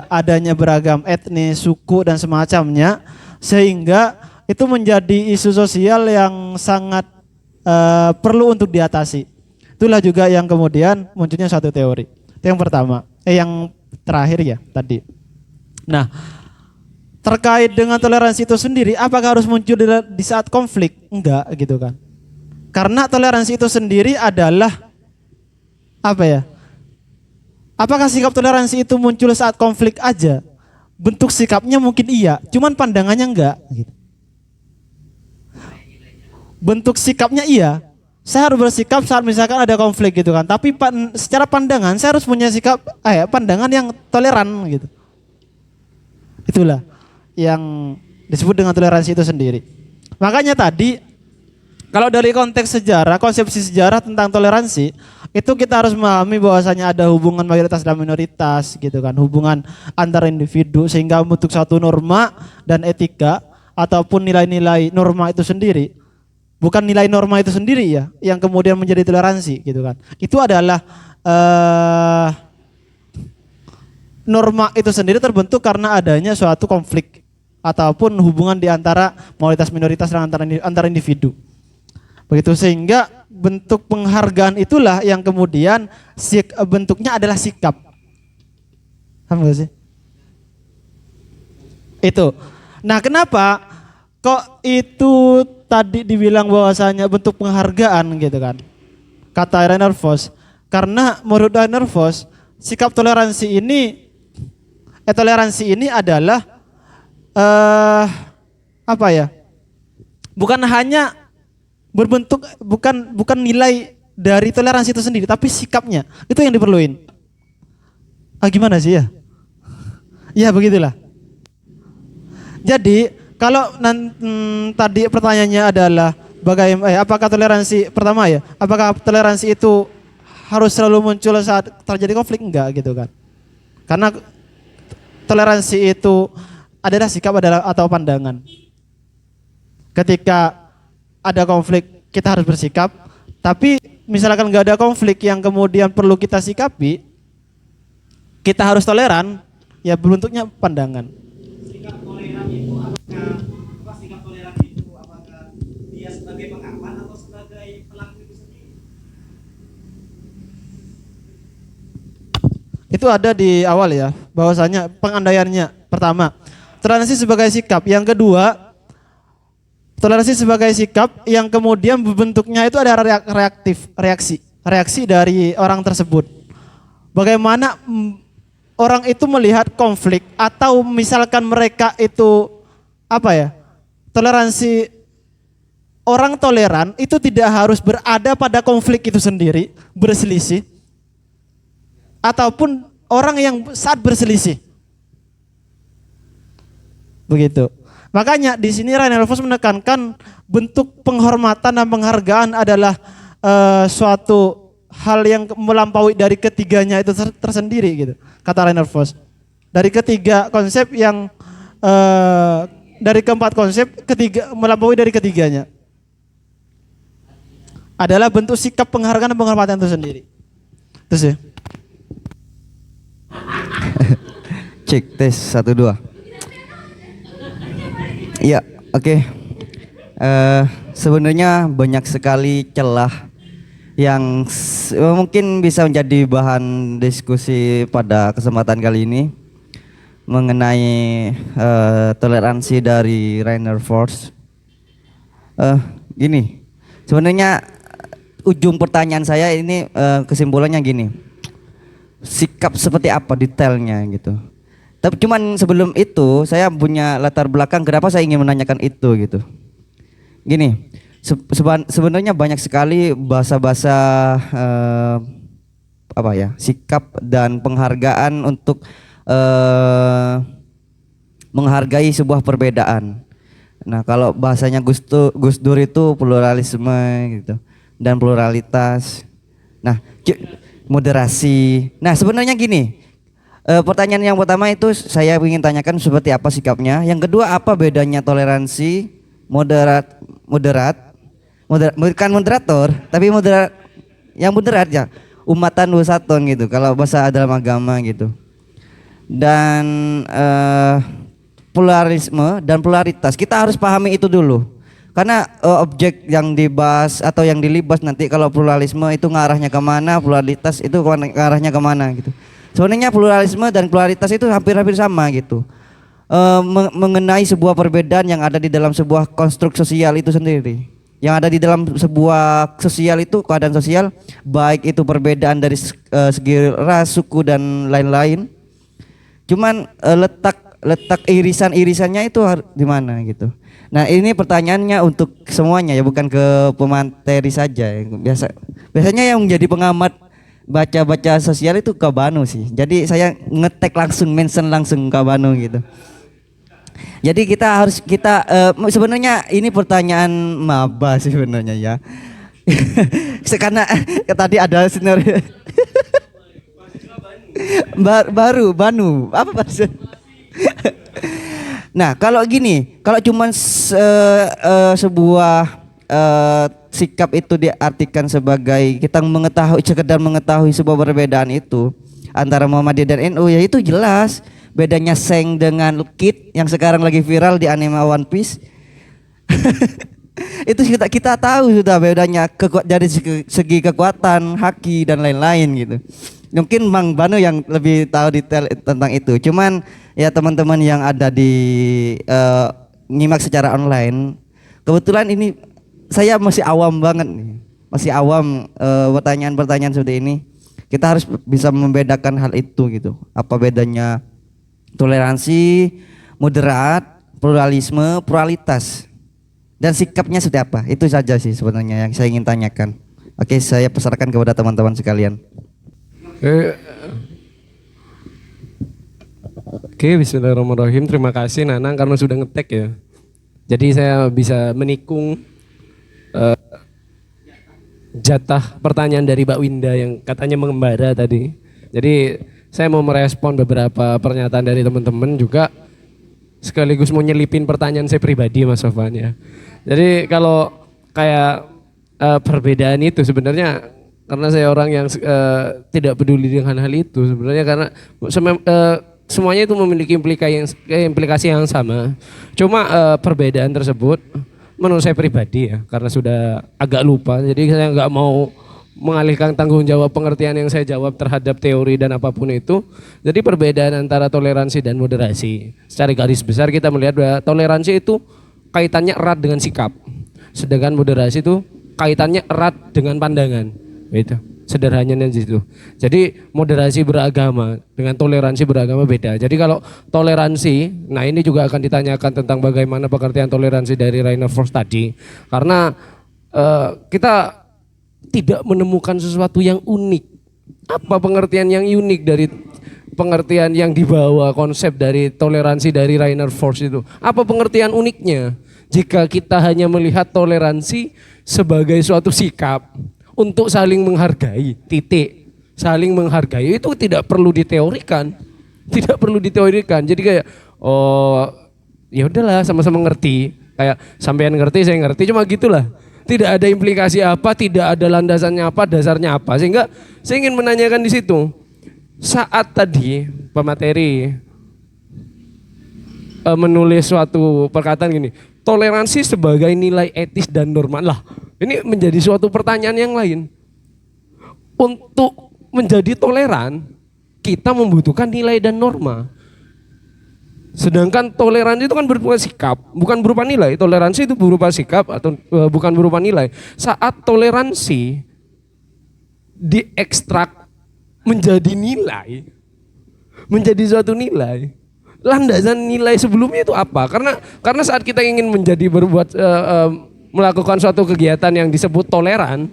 adanya beragam etnis, suku dan semacamnya, sehingga itu menjadi isu sosial yang sangat perlu untuk diatasi. Itulah juga yang kemudian munculnya satu teori. Itu yang pertama. Yang terakhir ya tadi. Nah, terkait dengan toleransi itu sendiri, apakah harus muncul di saat konflik? Enggak gitu kan. Karena toleransi itu sendiri adalah apa ya? Apakah sikap toleransi itu muncul saat konflik aja? Bentuk sikapnya mungkin iya, cuman pandangannya enggak gitu. Bentuk sikapnya iya. Saya harus bersikap saat misalkan ada konflik gitu kan. Tapi secara pandangan saya harus punya sikap pandangan yang toleran gitu. Itulah yang disebut dengan toleransi itu sendiri. Makanya tadi kalau dari konteks sejarah, konsepsi sejarah tentang toleransi, itu kita harus memahami bahwasanya ada hubungan mayoritas dan minoritas gitu kan, hubungan antara individu sehingga membentuk satu norma dan etika ataupun nilai-nilai norma itu sendiri. Bukan nilai norma itu sendiri ya yang kemudian menjadi toleransi gitu kan. Itu adalah norma itu sendiri terbentuk karena adanya suatu konflik ataupun hubungan di antara mayoritas minoritas dan antara individu. Begitu, sehingga bentuk penghargaan itulah yang kemudian bentuknya adalah sikap. Paham gak sih? Itu. Nah, kenapa kok itu tadi dibilang bahwasanya bentuk penghargaan gitu kan? Kata Rainer Voss. Karena menurut Rainer Voss, sikap toleransi ini adalah apa ya? Bukan hanya berbentuk, bukan nilai dari toleransi itu sendiri, tapi sikapnya itu yang diperluin. Gimana sih ya? Ya begitulah. Jadi kalau tadi pertanyaannya adalah apakah toleransi pertama ya? Apakah toleransi itu harus selalu muncul saat terjadi konflik? Enggak gitu kan? Karena toleransi itu adalah sikap atau pandangan. Ketika ada konflik kita harus bersikap, tapi misalkan nggak ada konflik yang kemudian perlu kita sikapi, kita harus toleran, ya berbentuknya pandangan. Sikap toleran itu apakah dia sebagai pengaman atau sebagai pelaku itu sendiri? Itu ada di awal ya, bahwasanya pengandaiannya pertama, toleransi sebagai sikap, yang kedua toleransi sebagai sikap yang kemudian bentuknya itu ada reaksi dari orang tersebut. Bagaimana orang itu melihat konflik atau misalkan mereka itu toleransi, orang toleran itu tidak harus berada pada konflik itu sendiri, berselisih, ataupun orang yang saat berselisih. Begitu. Makanya di sini Rainer Voss menekankan bentuk penghormatan dan penghargaan adalah suatu hal yang melampaui dari ketiganya itu tersendiri gitu. Kata Rainer Voss. Dari ketiga konsep yang dari keempat konsep, melampaui dari ketiganya adalah bentuk sikap penghargaan dan penghormatan itu sendiri. Terus ya. Cek tes 1 2. Iya, oke. Sebenarnya banyak sekali celah yang mungkin bisa menjadi bahan diskusi pada kesempatan kali ini mengenai toleransi dari Rainer Voss. Gini, sebenarnya ujung pertanyaan saya ini kesimpulannya gini, sikap seperti apa detailnya gitu. Tapi cuman sebelum itu saya punya latar belakang kenapa saya ingin menanyakan itu gitu. Gini, sebenarnya banyak sekali bahasa-bahasa sikap dan penghargaan untuk menghargai sebuah perbedaan. Nah, kalau bahasanya Gus Dur itu pluralisme gitu dan pluralitas. Nah, moderasi. Nah, sebenarnya gini. Pertanyaan yang pertama itu saya ingin tanyakan seperti apa sikapnya. Yang kedua, apa bedanya toleransi, bukan moderator, tapi yang moderat ya, umatan wasaton gitu. Kalau bahasa dalam agama gitu. Dan pluralisme dan pluralitas kita harus pahami itu dulu. Karena objek yang dibahas atau yang dilibas nanti kalau pluralisme itu ngarahnya kemana, pluralitas itu ngarahnya kemana gitu. Sebenarnya pluralisme dan pluralitas itu hampir-hampir sama gitu. Mengenai sebuah perbedaan yang ada di dalam sebuah konstruk sosial itu sendiri. Yang ada di dalam sebuah sosial itu, keadaan sosial, baik itu perbedaan dari segi ras, suku dan lain-lain. Cuman letak irisan-irisannya itu di mana gitu. Nah, ini pertanyaannya untuk semuanya ya, bukan ke pemateri saja. Biasanya yang menjadi pengamat baca-baca sosial itu Kak Banu sih. Jadi saya ngetek langsung, mention langsung Kak Banu gitu. Jadi kita sebenarnya ini pertanyaan maba sih sebenarnya ya. Karena tadi ada senior baru Banu apa bahasa? Nah, kalau gini, kalau cuman sebuah sikap itu diartikan sebagai kita sekedar mengetahui sebuah perbedaan itu antara Muhammadiyah dan NU, ya itu jelas bedanya Seng dengan Kid yang sekarang lagi viral di anime One Piece. Itu kita tahu sudah bedanya dari segi kekuatan, haki dan lain-lain gitu. Mungkin Bang Banu yang lebih tahu detail tentang itu. Cuman ya teman-teman yang ada di nyimak secara online, kebetulan ini saya masih awam banget nih. Masih awam pertanyaan-pertanyaan seperti ini. Kita harus bisa membedakan hal itu gitu. Apa bedanya toleransi, moderat, pluralisme, pluralitas, dan sikapnya seperti apa? Itu saja sih sebenarnya yang saya ingin tanyakan. Oke, saya pesankan kepada teman-teman sekalian. Oke, bismillahirrahmanirrahim. Terima kasih Nanang karena sudah ngetek ya. Jadi saya bisa menikung jatah pertanyaan dari Mbak Winda yang katanya mengembara tadi. Jadi saya mau merespon beberapa pernyataan dari teman-teman juga sekaligus mau nyelipin pertanyaan saya pribadi Mas Sofan ya. Jadi kalau kayak perbedaan itu sebenarnya karena saya orang yang tidak peduli dengan hal itu sebenarnya karena semuanya itu memiliki implikasi yang sama. Cuma perbedaan tersebut menurut saya pribadi ya karena sudah agak lupa jadi saya nggak mau mengalihkan tanggung jawab pengertian yang saya jawab terhadap teori dan apapun itu. Jadi perbedaan antara toleransi dan moderasi. Secara garis besar kita melihat bahwa toleransi itu kaitannya erat dengan sikap. Sedangkan moderasi itu kaitannya erat dengan pandangan. Gitu. Sederhananya di situ. Jadi moderasi beragama dengan toleransi beragama beda. Jadi kalau toleransi, nah ini juga akan ditanyakan tentang bagaimana pengertian toleransi dari Rainer Frost tadi. Karena kita tidak menemukan sesuatu yang unik. Apa pengertian yang unik dari pengertian yang dibawa konsep dari toleransi dari Rainer Frost itu? Apa pengertian uniknya? Jika kita hanya melihat toleransi sebagai suatu sikap untuk saling menghargai, titik. Saling menghargai itu tidak perlu diteorikan. Tidak perlu diteorikan. Jadi kayak ya udahlah sama-sama ngerti. Kayak sampean ngerti, saya ngerti, cuma gitulah. Tidak ada implikasi apa, tidak ada landasannya apa, dasarnya apa. Sehingga saya ingin menanyakan di situ. Saat tadi pemateri menulis suatu perkataan gini, toleransi sebagai nilai etis dan norma. Lah, ini menjadi suatu pertanyaan yang lain. Untuk menjadi toleran, kita membutuhkan nilai dan norma. Sedangkan toleransi itu kan berupa sikap, bukan berupa nilai. Toleransi itu berupa sikap atau bukan berupa nilai. Saat toleransi diekstrak menjadi nilai, menjadi suatu nilai, landasan nilai sebelumnya itu apa? Karena saat kita ingin melakukan suatu kegiatan yang disebut toleran,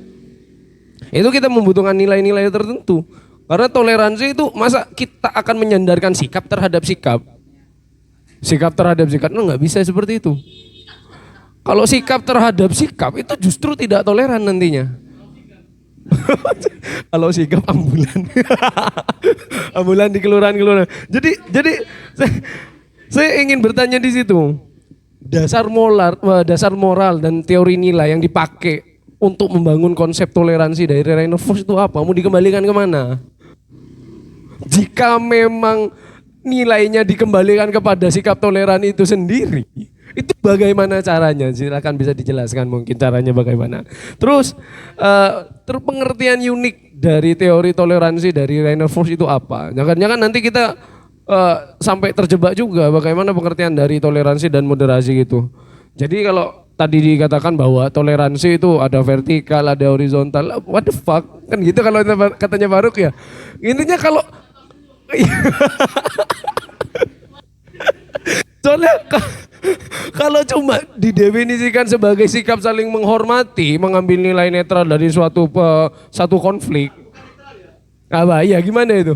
itu kita membutuhkan nilai-nilai tertentu. Karena toleransi itu masa kita akan menyandarkan sikap terhadap sikap. Sikap terhadap sikap, nggak bisa seperti itu. Kalau sikap terhadap sikap itu justru tidak toleran nantinya. Kalau sikap ambulan. Ambulan di kelurahan-kelurahan. Jadi saya ingin bertanya di situ. Dasar moral dan teori nilai yang dipakai untuk membangun konsep toleransi dari Rainer Fox itu apa? Mau dikembalikan kemana? Jika memang nilainya dikembalikan kepada sikap toleran itu sendiri, itu bagaimana caranya? Silakan bisa dijelaskan mungkin caranya bagaimana. Terus pengertian unik dari teori toleransi dari Rainer Fox itu apa? Jangan-jangan nanti kita sampai terjebak juga bagaimana pengertian dari toleransi dan moderasi gitu. Jadi kalau tadi dikatakan bahwa toleransi itu ada vertikal, ada horizontal, what the fuck? Kan gitu kalau katanya Faruk ya. Intinya kalau soalnya kalau cuma didefinisikan sebagai sikap saling menghormati, mengambil nilai netral dari satu konflik, apa? Ya gimana itu?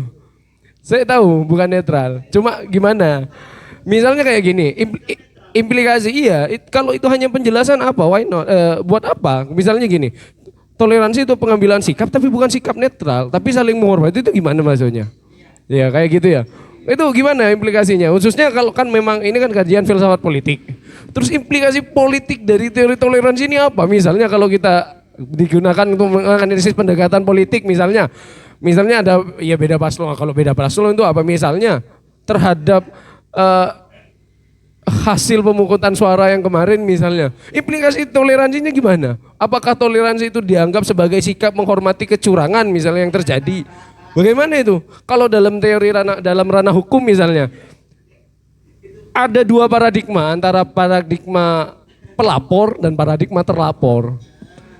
Saya tahu bukan netral. Cuma gimana? Misalnya kayak gini, implikasi iya. Kalau itu hanya penjelasan apa? Why not? Buat apa? Misalnya gini, toleransi itu pengambilan sikap, tapi bukan sikap netral, tapi saling menghormati itu gimana maksudnya? Ya kayak gitu ya. Itu gimana implikasinya? Khususnya kalau kan memang ini kan kajian filsafat politik. Terus implikasi politik dari teori toleransi ini apa? Misalnya kalau kita digunakan untuk menganalisis pendekatan politik misalnya ada ya beda paslon. Kalau beda paslon itu apa? Misalnya terhadap hasil pemungutan suara yang kemarin misalnya. Implikasi toleransinya gimana? Apakah toleransi itu dianggap sebagai sikap menghormati kecurangan misalnya yang terjadi? Bagaimana itu? Kalau dalam teori dalam ranah hukum misalnya, ada dua paradigma antara paradigma pelapor dan paradigma terlapor.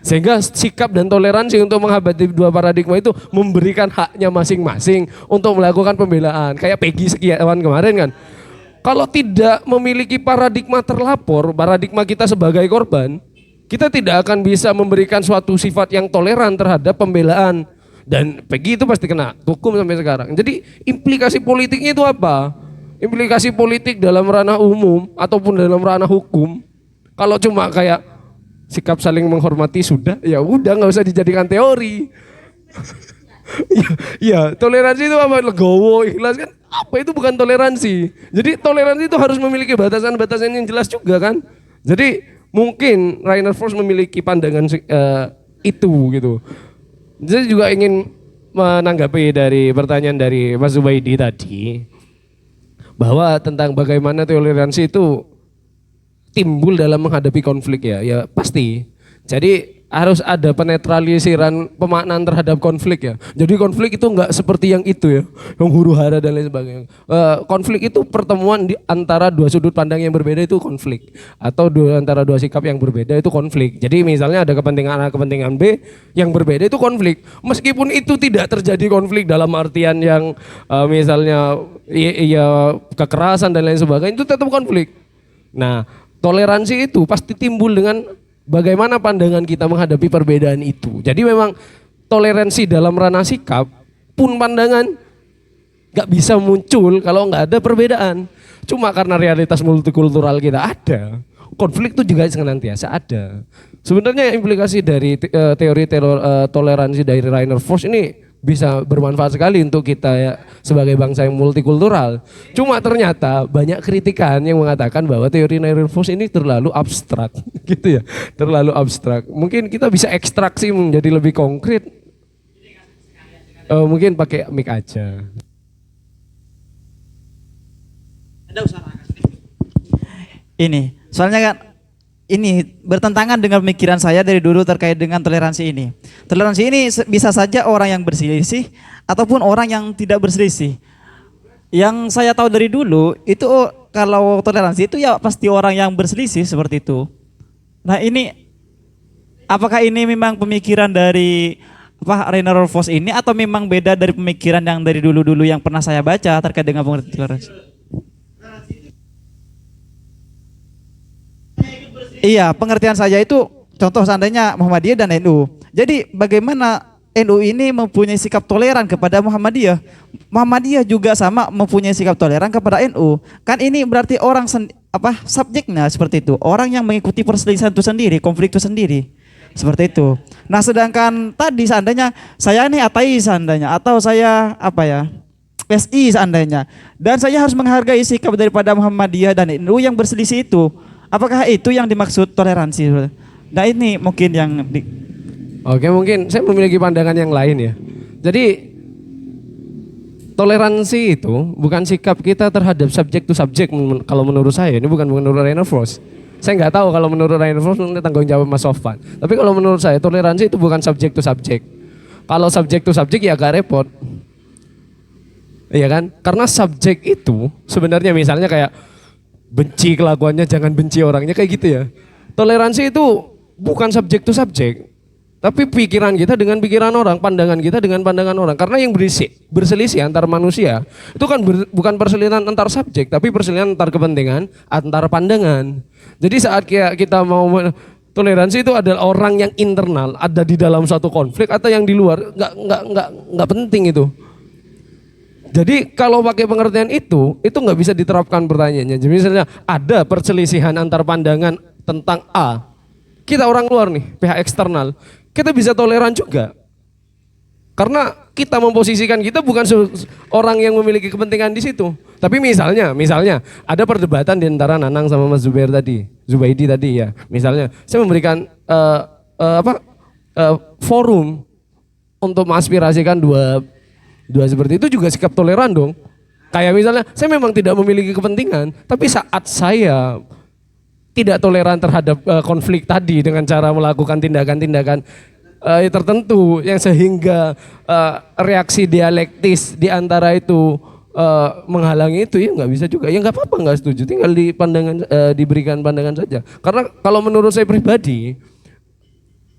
Sehingga sikap dan toleransi untuk menghadapi dua paradigma itu memberikan haknya masing-masing untuk melakukan pembelaan. Kayak Peggy Setiawan kemarin kan. Kalau tidak memiliki paradigma terlapor, paradigma kita sebagai korban, kita tidak akan bisa memberikan suatu sifat yang toleran terhadap pembelaan. Dan Peggy itu pasti kena hukum sampai sekarang. Jadi implikasi politiknya itu apa? Implikasi politik dalam ranah umum ataupun dalam ranah hukum. Kalau cuma kayak sikap saling menghormati sudah, ya udah nggak usah dijadikan teori. Ya, toleransi itu apa? Legowo, ikhlas kan? Apa itu bukan toleransi? Jadi toleransi itu harus memiliki batasan-batasan yang jelas juga kan? Jadi mungkin Rainer Fox memiliki pandangan itu gitu. Saya juga ingin menanggapi dari pertanyaan dari Mas Zubaidi tadi bahwa tentang bagaimana toleransi itu timbul dalam menghadapi konflik ya pasti. Jadi harus ada penetralisiran pemaknaan terhadap konflik ya. Jadi konflik itu enggak seperti yang itu ya, yang huru-hara dan lain sebagainya. Konflik itu pertemuan di antara dua sudut pandang yang berbeda itu konflik, atau antara dua sikap yang berbeda itu konflik. Jadi misalnya ada kepentingan A, kepentingan B yang berbeda itu konflik. Meskipun itu tidak terjadi konflik dalam artian yang misalnya ya kekerasan dan lain sebagainya, itu tetap konflik. Nah, toleransi itu pasti timbul dengan bagaimana pandangan kita menghadapi perbedaan itu. Jadi memang toleransi dalam ranah sikap pun pandangan gak bisa muncul kalau gak ada perbedaan. Cuma karena realitas multikultural kita ada, konflik itu juga senantiasa ada. Sebenarnya implikasi dari teori toleransi dari Rainer Fox ini bisa bermanfaat sekali untuk kita ya sebagai bangsa yang multikultural. Cuma ternyata banyak kritikan yang mengatakan bahwa teori Rainer Fox ini terlalu abstrak gitu ya. Terlalu abstrak. Mungkin kita bisa ekstraksi menjadi lebih konkret. Mungkin pakai mic aja. Ini, soalnya kan ini bertentangan dengan pemikiran saya dari dulu terkait dengan toleransi ini. Toleransi ini bisa saja orang yang berselisih ataupun orang yang tidak berselisih. Yang saya tahu dari dulu itu kalau toleransi itu ya pasti orang yang berselisih seperti itu. Nah ini apakah ini memang pemikiran dari Rainer Fox ini atau memang beda dari pemikiran yang dari dulu-dulu yang pernah saya baca terkait dengan pengertian toleransi? Iya, pengertian saya itu contoh seandainya Muhammadiyah dan NU. Jadi bagaimana NU ini mempunyai sikap toleran kepada Muhammadiyah. Muhammadiyah juga sama mempunyai sikap toleran kepada NU. Kan ini berarti apa subjeknya seperti itu. Orang yang mengikuti perselisihan itu sendiri, konflik itu sendiri. Seperti itu. Nah, sedangkan tadi seandainya saya ini ateis seandainya atau saya apa ya? PSI seandainya, dan saya harus menghargai sikap daripada Muhammadiyah dan NU yang berselisih itu. Apakah itu yang dimaksud toleransi? Nah, ini mungkin yang Oke, mungkin saya memiliki pandangan yang lain ya. Jadi toleransi itu bukan sikap kita terhadap subjek to subjek kalau menurut saya. Ini bukan menurut Rainer Frost. Saya nggak tahu kalau menurut Rainer Frost ini tanggung jawab Mas Sofan. Tapi kalau menurut saya toleransi itu bukan subjek to subjek. Kalau subjek to subjek ya agak repot. Iya kan? Karena subjek itu sebenarnya misalnya kayak benci kelakuannya jangan benci orangnya kayak gitu ya. Toleransi itu bukan subjek to subjek. Tapi pikiran kita dengan pikiran orang, pandangan kita dengan pandangan orang. Karena yang berselisih antar manusia itu kan bukan perselisihan antar subjek, tapi perselisihan antar kepentingan, antar pandangan. Jadi saat kita mau toleransi itu adalah orang yang internal, ada di dalam suatu konflik atau yang di luar, nggak penting itu. Jadi kalau pakai pengertian itu nggak bisa diterapkan pertanyaannya. Jadi misalnya ada perselisihan antar pandangan tentang A, kita orang luar nih, pihak eksternal, kita bisa toleran juga. Karena kita memposisikan kita bukan orang yang memiliki kepentingan di situ. Tapi misalnya ada perdebatan di antara Nanang sama Mas Zubaidi tadi ya. Misalnya saya memberikan forum untuk mengaspirasikan dua seperti itu juga sikap toleran dong. Kayak misalnya saya memang tidak memiliki kepentingan, tapi saat saya tidak toleran terhadap konflik tadi dengan cara melakukan tindakan-tindakan tertentu yang sehingga reaksi dialektis di antara itu menghalangi itu, ya nggak bisa juga. Ya nggak apa-apa, nggak setuju, tinggal diberikan pandangan saja. Karena kalau menurut saya pribadi,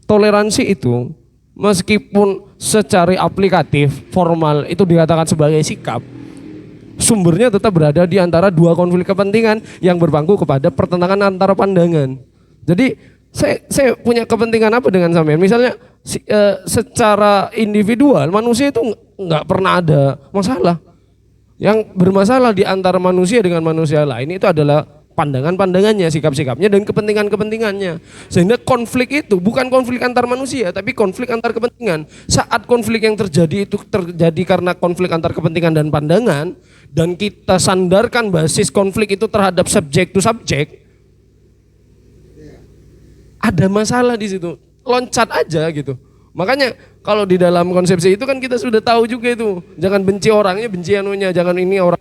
toleransi itu meskipun secara aplikatif formal itu dikatakan sebagai sikap, sumbernya tetap berada di antara dua konflik kepentingan yang berpangku kepada pertentangan antara pandangan. Jadi saya punya kepentingan apa dengan sampean? Misalnya secara individual manusia itu nggak pernah ada masalah. Yang bermasalah di antara manusia dengan manusia lain itu adalah pandangan-pandangannya, sikap-sikapnya, dan kepentingan-kepentingannya. Sehingga konflik itu bukan konflik antar manusia, tapi konflik antar kepentingan. Saat konflik yang terjadi itu terjadi karena konflik antar kepentingan dan pandangan, dan kita sandarkan basis konflik itu terhadap subjek to subjek, ada masalah di situ. Loncat aja gitu. Makanya kalau di dalam konsepsi itu kan kita sudah tahu juga itu, jangan benci orangnya, benci anunya, jangan ini orang.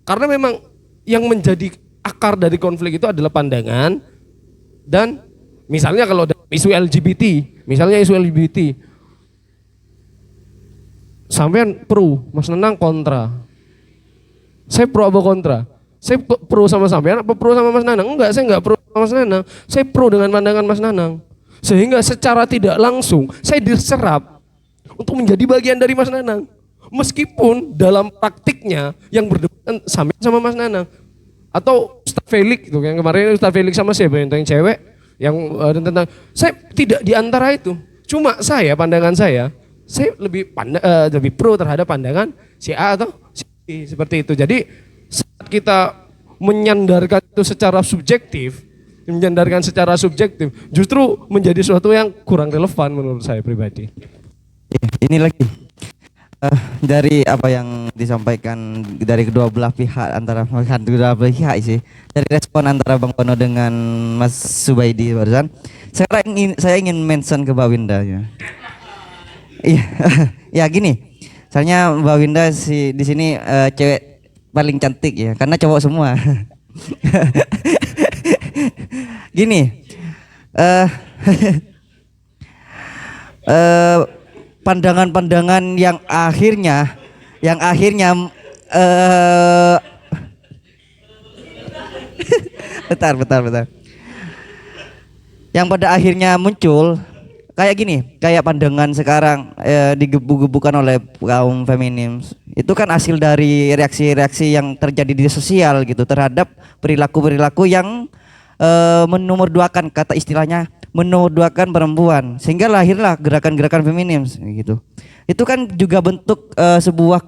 Karena memang yang menjadi akar dari konflik itu adalah pandangan. Dan misalnya kalau isu LGBT, misalnya isu LGBT, sampean pro, Mas Nenang kontra. Saya pro apa kontra? Saya pro sama sampean apa pro sama Mas Nanang? Enggak, saya enggak pro sama Mas Nanang. Saya pro dengan pandangan Mas Nanang. Sehingga secara tidak langsung saya diserap untuk menjadi bagian dari Mas Nanang. Meskipun dalam praktiknya yang berdebat sama Mas Nanang. Atau Ustaz Felix gitu, yang kemarin Ustaz Felix sama siapa yang cewek yang tentang, saya tidak di antara itu. Cuma pandangan saya lebih pro terhadap pandangan si A atau si B, seperti itu. Jadi saat kita menyandarkan itu secara subjektif, justru menjadi sesuatu yang kurang relevan menurut saya pribadi. Ini lagi dari apa yang disampaikan dari kedua belah pihak, sih, dari respon antara Bang Pono dengan Mas Subaidi barusan, saya ingin mention ke Mbak Winda ya. Iya, ya gini, soalnya Mbak Winda di sini cewek paling cantik ya, karena cowok semua. Gini, pandangan-pandangan yang akhirnya bentar. Yang pada akhirnya muncul kayak gini, kayak pandangan sekarang digebu-gebukan oleh kaum feminim. Itu kan hasil dari reaksi-reaksi yang terjadi di sosial gitu terhadap perilaku-perilaku yang menomorduakan, kata istilahnya menomorduakan perempuan, sehingga lahirlah gerakan-gerakan feminim gitu. Itu kan juga bentuk sebuah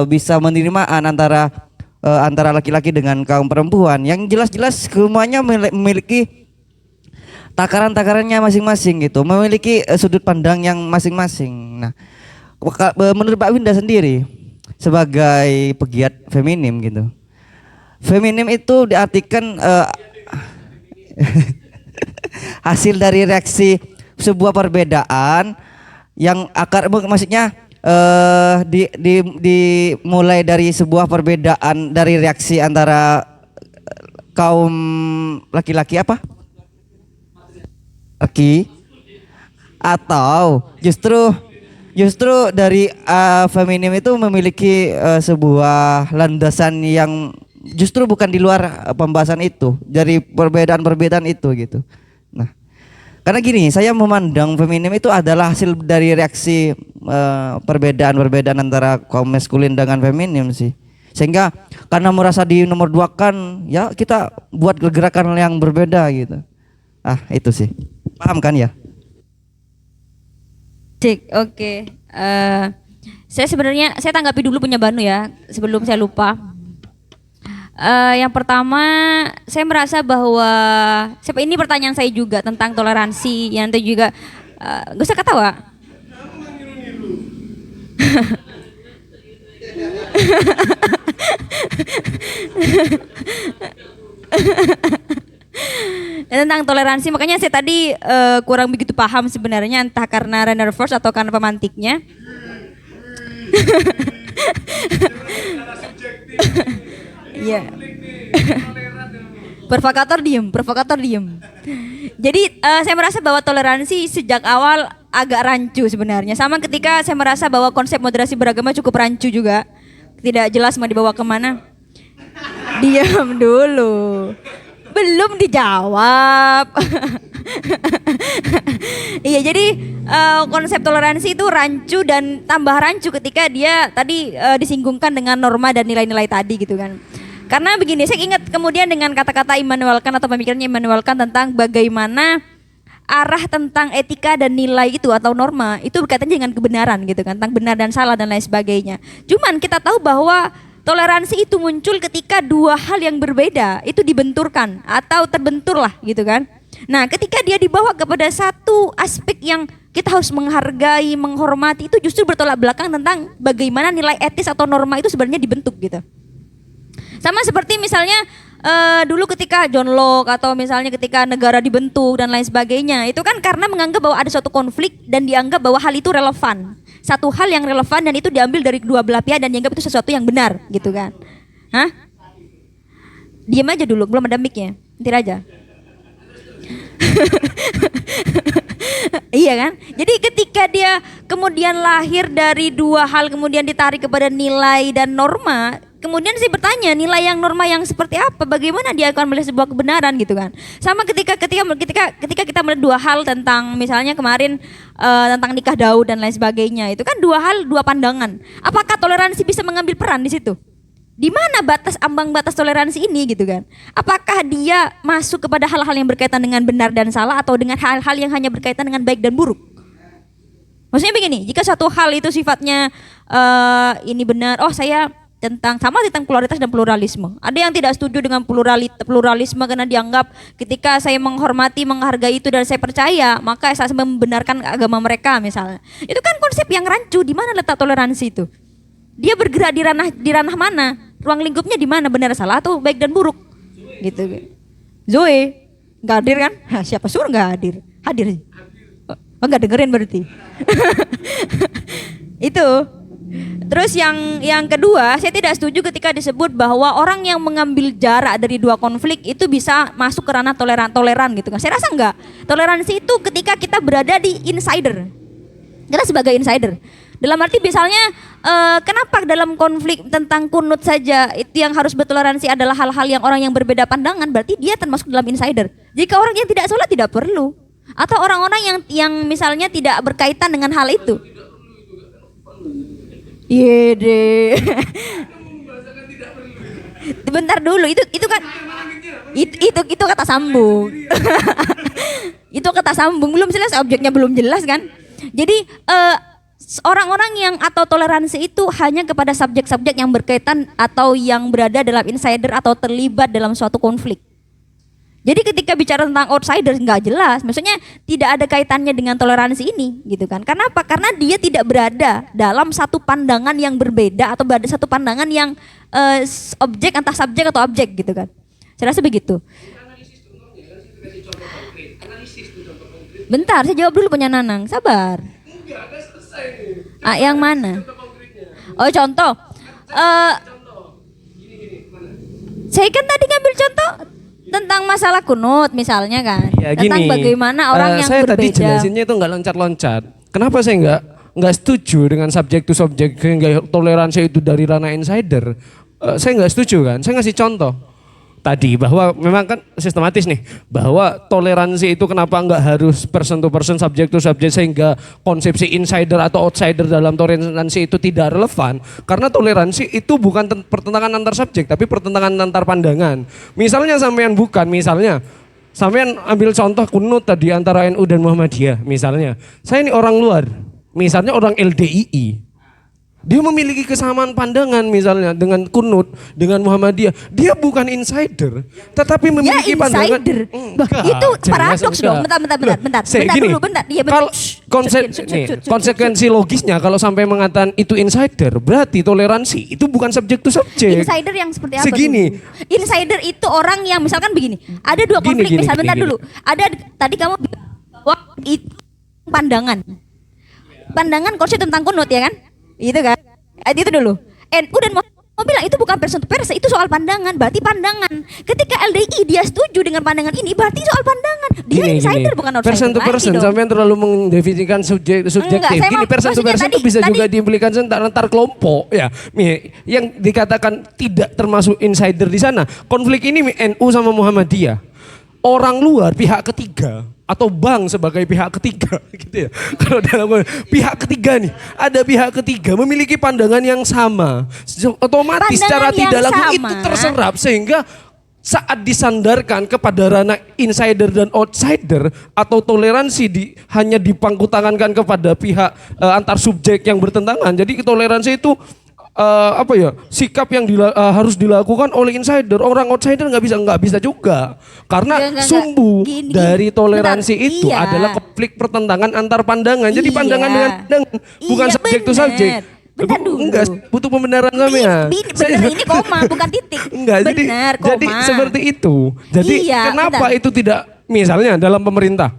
bisa penerimaan antara antara laki-laki dengan kaum perempuan yang jelas-jelas semuanya memiliki takaran-takarannya masing-masing gitu, memiliki sudut pandang yang masing-masing. Nah, menurut Pak Winda sendiri sebagai pegiat feminim gitu, feminim itu diartikan hasil dari reaksi sebuah perbedaan yang maksudnya dimulai dari sebuah perbedaan dari reaksi antara kaum laki-laki atau justru dari feminim itu memiliki sebuah landasan yang justru bukan di luar pembahasan itu, dari perbedaan-perbedaan itu gitu. Nah, karena gini, saya memandang feminim itu adalah hasil dari reaksi perbedaan-perbedaan antara kaum maskulin dengan feminim sih. Sehingga karena merasa di nomor dua kan, ya kita buat gerakan yang berbeda gitu. Itu sih. Paham kan ya? Cik, oke. Saya sebenarnya saya tanggapi dulu punya Banu ya, sebelum saya lupa. Yang pertama, saya merasa bahwa ini pertanyaan saya juga tentang toleransi, yang itu juga gak usah ketawa. Tentang toleransi, makanya saya tadi kurang begitu paham sebenarnya, entah karena runner first atau karena pemantiknya. Iya. Provokator diem. Jadi saya merasa bahwa toleransi sejak awal agak rancu sebenarnya. Sama ketika saya merasa bahwa konsep moderasi beragama cukup rancu juga. Tidak jelas mau dibawa kemana. Diam dulu. Belum dijawab. Iya, jadi konsep toleransi itu rancu dan tambah rancu ketika dia tadi disinggungkan dengan norma dan nilai-nilai tadi gitu kan. Karena begini, saya ingat kemudian dengan kata-kata Immanuel Kant atau pemikirannya Immanuel Kant tentang bagaimana arah tentang etika dan nilai itu atau norma itu berkaitan dengan kebenaran gitu kan, tentang benar dan salah dan lain sebagainya. Cuman kita tahu bahwa toleransi itu muncul ketika dua hal yang berbeda itu dibenturkan atau terbenturlah gitu kan. Nah, ketika dia dibawa kepada satu aspek yang kita harus menghargai, menghormati, itu justru bertolak belakang tentang bagaimana nilai etis atau norma itu sebenarnya dibentuk gitu. Sama seperti misalnya dulu ketika John Locke atau misalnya ketika negara dibentuk dan lain sebagainya, itu kan karena menganggap bahwa ada suatu konflik dan dianggap bahwa hal itu relevan. Satu hal yang relevan dan itu diambil dari kedua belah pihak dan dianggap itu sesuatu yang benar gitu kan. Hah? Diam aja dulu, belum ada mic-nya. Nanti aja. Iya kan? Jadi ketika dia kemudian lahir dari dua hal kemudian ditarik kepada nilai dan norma, kemudian saya bertanya nilai yang norma yang seperti apa, bagaimana dia akan melihat sebuah kebenaran gitu kan. Sama ketika kita melihat dua hal tentang misalnya kemarin tentang nikah Daud dan lain sebagainya, itu kan dua hal, dua pandangan. Apakah toleransi bisa mengambil peran di situ? Di mana ambang batas toleransi ini gitu kan? Apakah dia masuk kepada hal-hal yang berkaitan dengan benar dan salah atau dengan hal-hal yang hanya berkaitan dengan baik dan buruk? Maksudnya begini, jika satu hal itu sifatnya ini benar, saya tentang polaritas dan pluralisme. Ada yang tidak setuju dengan pluralisme karena dianggap ketika saya menghormati, menghargai itu dan saya percaya, maka saya membenarkan agama mereka misalnya. Itu kan konsep yang rancu. Di mana letak toleransi itu? Dia bergerak di ranah mana? Ruang lingkupnya di mana? Benar salah atau baik dan buruk? Gitu. Zoe nggak hadir kan? Siapa suruh nggak hadir? Hadir. Nggak dengerin berarti. Itu. Terus yang kedua, saya tidak setuju ketika disebut bahwa orang yang mengambil jarak dari dua konflik itu bisa masuk ke ranah toleran gitu kan. Saya rasa enggak. Toleransi itu ketika kita berada di insider. Kita sebagai insider. Dalam arti misalnya kenapa dalam konflik tentang kunut saja itu yang harus bertoleransi adalah hal-hal yang orang yang berbeda pandangan, berarti dia termasuk dalam insider. Jika orang yang tidak sholat tidak perlu, atau orang-orang yang misalnya tidak berkaitan dengan hal itu. Iya deh. Bentar dulu, itu kan itu kata sambung. Itu kata sambung, belum jelas objeknya belum jelas kan. Jadi orang-orang yang atau toleransi itu hanya kepada subjek-subjek yang berkaitan atau yang berada dalam insider atau terlibat dalam suatu konflik. Jadi ketika bicara tentang outsider nggak jelas, maksudnya tidak ada kaitannya dengan toleransi ini, gitu kan? Karena apa? Karena dia tidak berada dalam satu pandangan yang berbeda atau berada satu pandangan yang objek entah subjek atau objek, gitu kan? Saya rasa begitu. Bentar, saya jawab dulu punya Nanang, sabar. Yang mana? Oh contoh, saya kan tadi ngambil contoh tentang masalah kunut misalnya kan, Ya, tentang gini, bagaimana orang yang saya tadi berbeda. jelasinnya itu nggak loncat-loncat. Kenapa saya nggak setuju dengan subjek to subjek sehingga toleransi itu dari ranah insider? Saya nggak setuju kan. Saya ngasih contoh tadi bahwa memang kan sistematis nih bahwa toleransi itu kenapa nggak harus person to person, subject to subject sehingga konsepsi insider atau outsider dalam toleransi itu tidak relevan karena toleransi itu bukan pertentangan antar subjek tapi pertentangan antar pandangan. Misalnya sampean ambil contoh kunut tadi antara NU dan Muhammadiyah misalnya. Saya ini orang luar, misalnya orang LDII. Dia memiliki kesamaan pandangan misalnya dengan kunut, dengan Muhammadiyah. Dia bukan insider, tetapi memiliki pandangan. Insider. Itu paradoks dong. Bentar. Iya betul. Kalau konsekuensi logisnya kalau sampai mengatakan itu insider, berarti toleransi itu bukan subjek to subjek. Insider yang seperti apa? Segini. Dulu? Insider itu orang yang misalkan begini. Ada dua konflik bentar dulu. Ada tadi kamu bilang bahwa itu pandangan konsep tentang kunut ya kan? Itu kan, itu dulu. NU dan mau bilang itu bukan person to person, itu soal pandangan. Berarti pandangan. Ketika LDI dia setuju dengan pandangan ini, berarti soal pandangan. Dia insider bukan outsider. Person to person, sampai terlalu mendefinisikan subjektif. Gini, person to person itu bisa juga diimplikasikan antar kelompok. Ya, yang dikatakan tidak termasuk insider di sana. Konflik ini NU sama Muhammadiyah. Orang luar, pihak ketiga atau bank sebagai pihak ketiga gitu ya. Kalau dalam pihak ketiga nih, ada pihak ketiga memiliki pandangan yang sama. Otomatis secara tidak langsung itu terserap sehingga saat disandarkan kepada ranah insider dan outsider atau toleransi hanya dipangkutangankan kepada pihak antar subjek yang bertentangan. Jadi toleransi itu sikap yang harus dilakukan oleh insider. Orang outsider nggak bisa juga karena sumbu dari toleransi itu adalah konflik pertentangan antar pandangan. Jadi pandangan dengan pandangan bukan subjek to subjek. Enggak, butuh pembenaran sampean. Benar ini koma bukan titik. Enggak, benar, jadi seperti itu. Jadi kenapa itu tidak misalnya dalam pemerintah?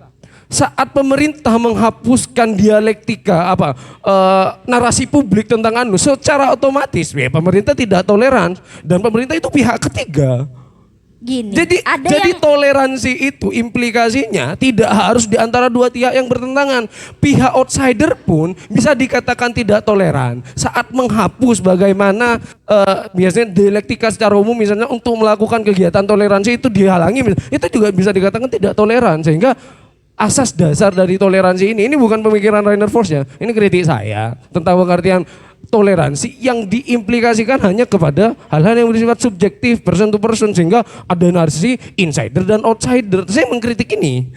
Saat pemerintah menghapuskan dialektika narasi publik tentang secara otomatis pemerintah tidak toleran dan pemerintah itu pihak ketiga. Gini, jadi toleransi itu implikasinya tidak harus di antara dua pihak yang bertentangan. Pihak outsider pun bisa dikatakan tidak toleran saat menghapus bagaimana biasanya dialektika secara umum misalnya untuk melakukan kegiatan toleransi itu dihalangi. Itu juga bisa dikatakan tidak toleran sehingga asas dasar dari toleransi ini bukan pemikiran Rainer Force-nya. Ini kritik saya tentang pengertian toleransi yang diimplikasikan hanya kepada hal-hal yang bersifat subjektif, person to person sehingga ada narasi insider dan outsider. Saya mengkritik ini.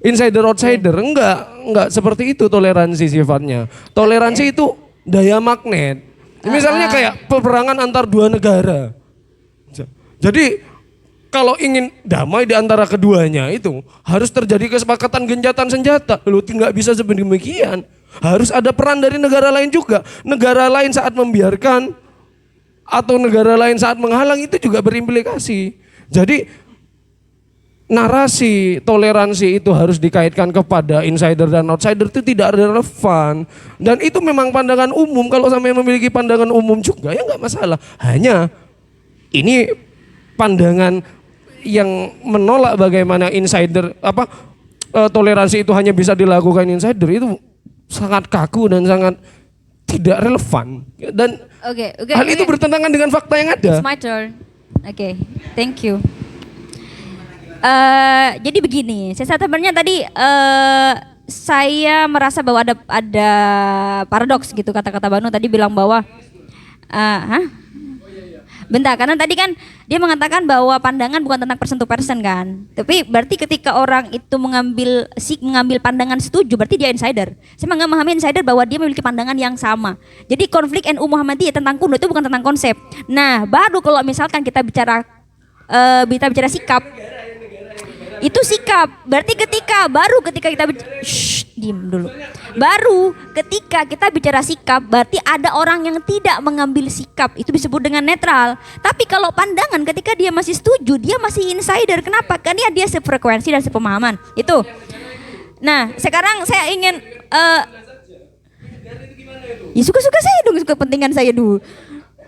Insider outsider enggak seperti itu toleransi sifatnya. Toleransi itu daya magnet. Misalnya kayak peperangan antar dua negara. Jadi kalau ingin damai di antara keduanya itu harus terjadi kesepakatan gencatan senjata. Lu tidak bisa sedemikian. Harus ada peran dari negara lain juga. Negara lain saat membiarkan atau negara lain saat menghalang itu juga berimplikasi. Jadi narasi toleransi itu harus dikaitkan kepada insider dan outsider itu tidak relevan. Dan itu memang pandangan umum. Kalau sampai memiliki pandangan umum juga ya nggak masalah. Hanya ini pandangan yang menolak bagaimana insider toleransi itu hanya bisa dilakukan insider itu sangat kaku dan sangat tidak relevan dan hal itu bertentangan dengan fakta yang ada. It's my turn. Oke, thank you. Jadi begini, saya sebenarnya tadi saya merasa bahwa ada paradoks gitu kata-kata Banu tadi bilang bahwa Bentar, karena tadi kan dia mengatakan bahwa pandangan bukan tentang person to person kan. Tapi berarti ketika orang itu mengambil pandangan setuju, berarti dia insider. Saya nggak memahami insider bahwa dia memiliki pandangan yang sama. Jadi konflik NU Muhammadiyah tentang kuno itu bukan tentang konsep. Nah, baru kalau misalkan kita bicara sikap, itu sikap. Berarti ketika kita diem dulu. Baru ketika kita bicara sikap, berarti ada orang yang tidak mengambil sikap, itu disebut dengan netral. Tapi kalau pandangan ketika dia masih setuju, dia masih insider. Kenapa? Karena dia sefrekuensi dan sepemahaman. Itu. Nah, sekarang saya ingin ya suka-suka saya dong, suka kepentingan saya dulu.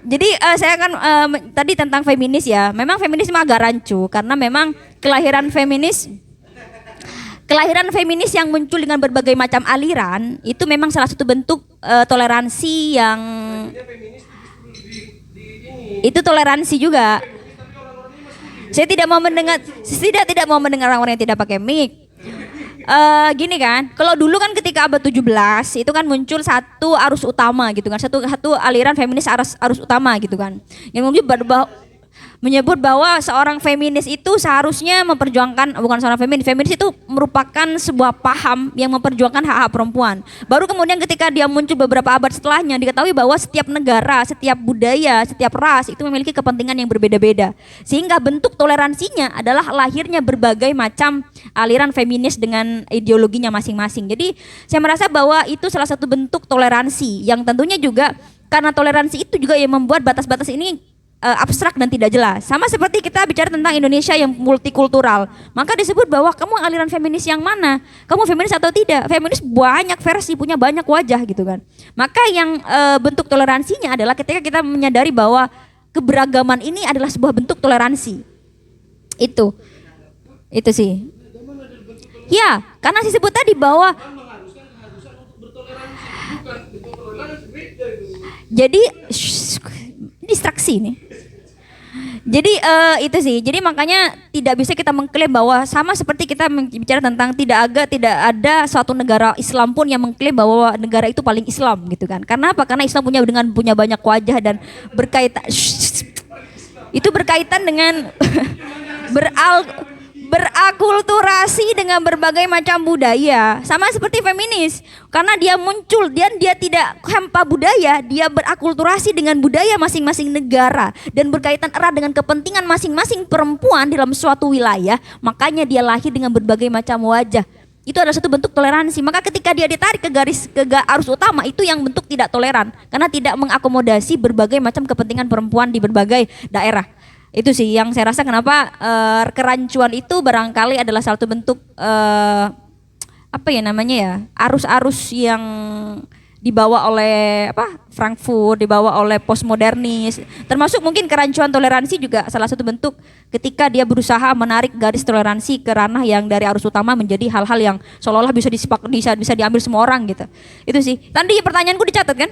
Jadi saya akan tadi tentang feminis ya. Memang feminisme agak rancu karena memang kelahiran feminis yang muncul dengan berbagai macam aliran itu memang salah satu bentuk toleransi yang itu toleransi juga. Saya tidak mau mendengar orang-orang yang tidak pakai mic. Gini kan, kalau dulu kan ketika abad 17 itu kan muncul satu arus utama gitu kan, satu aliran feminis arus utama gitu kan, yang menyebut bahwa seorang feminis itu seharusnya memperjuangkan, bukan seorang feminis itu merupakan sebuah paham yang memperjuangkan hak-hak perempuan. Baru kemudian ketika dia muncul beberapa abad setelahnya, diketahui bahwa setiap negara, setiap budaya, setiap ras itu memiliki kepentingan yang berbeda-beda. Sehingga bentuk toleransinya adalah lahirnya berbagai macam aliran feminis dengan ideologinya masing-masing. Jadi saya merasa bahwa itu salah satu bentuk toleransi yang tentunya juga karena toleransi itu juga yang membuat batas-batas ini abstrak dan tidak jelas. Sama seperti kita bicara tentang Indonesia yang multikultural, maka disebut bahwa kamu aliran feminis yang mana? Kamu feminis atau tidak? Feminis banyak versi, punya banyak wajah gitu kan. Maka yang bentuk toleransinya adalah ketika kita menyadari bahwa keberagaman ini adalah sebuah bentuk toleransi. Itu sih. Ya, karena saya sebut tadi bahwa jadi distraksi nih. Jadi itu sih. Jadi makanya tidak bisa kita mengklaim bahwa sama seperti kita bicara tentang tidak ada suatu negara Islam pun yang mengklaim bahwa negara itu paling Islam gitu kan. Karena apa? Karena Islam punya banyak wajah dan berkaitan itu berkaitan dengan berakulturasi dengan berbagai macam budaya. Sama seperti feminis, karena dia muncul dan dia tidak hampa budaya, dia berakulturasi dengan budaya masing-masing negara dan berkaitan erat dengan kepentingan masing-masing perempuan dalam suatu wilayah, makanya dia lahir dengan berbagai macam wajah. Itu adalah satu bentuk toleransi. Maka ketika dia ditarik ke arus utama, itu yang bentuk tidak toleran karena tidak mengakomodasi berbagai macam kepentingan perempuan di berbagai daerah. Itu sih yang saya rasa kenapa kerancuan itu barangkali adalah salah satu bentuk arus-arus yang dibawa oleh Frankfurt, dibawa oleh postmodernis, termasuk mungkin kerancuan toleransi juga salah satu bentuk ketika dia berusaha menarik garis toleransi ke ranah yang dari arus utama menjadi hal-hal yang seolah-olah bisa diambil semua orang gitu. Itu sih. Tadi pertanyaanku dicatat kan?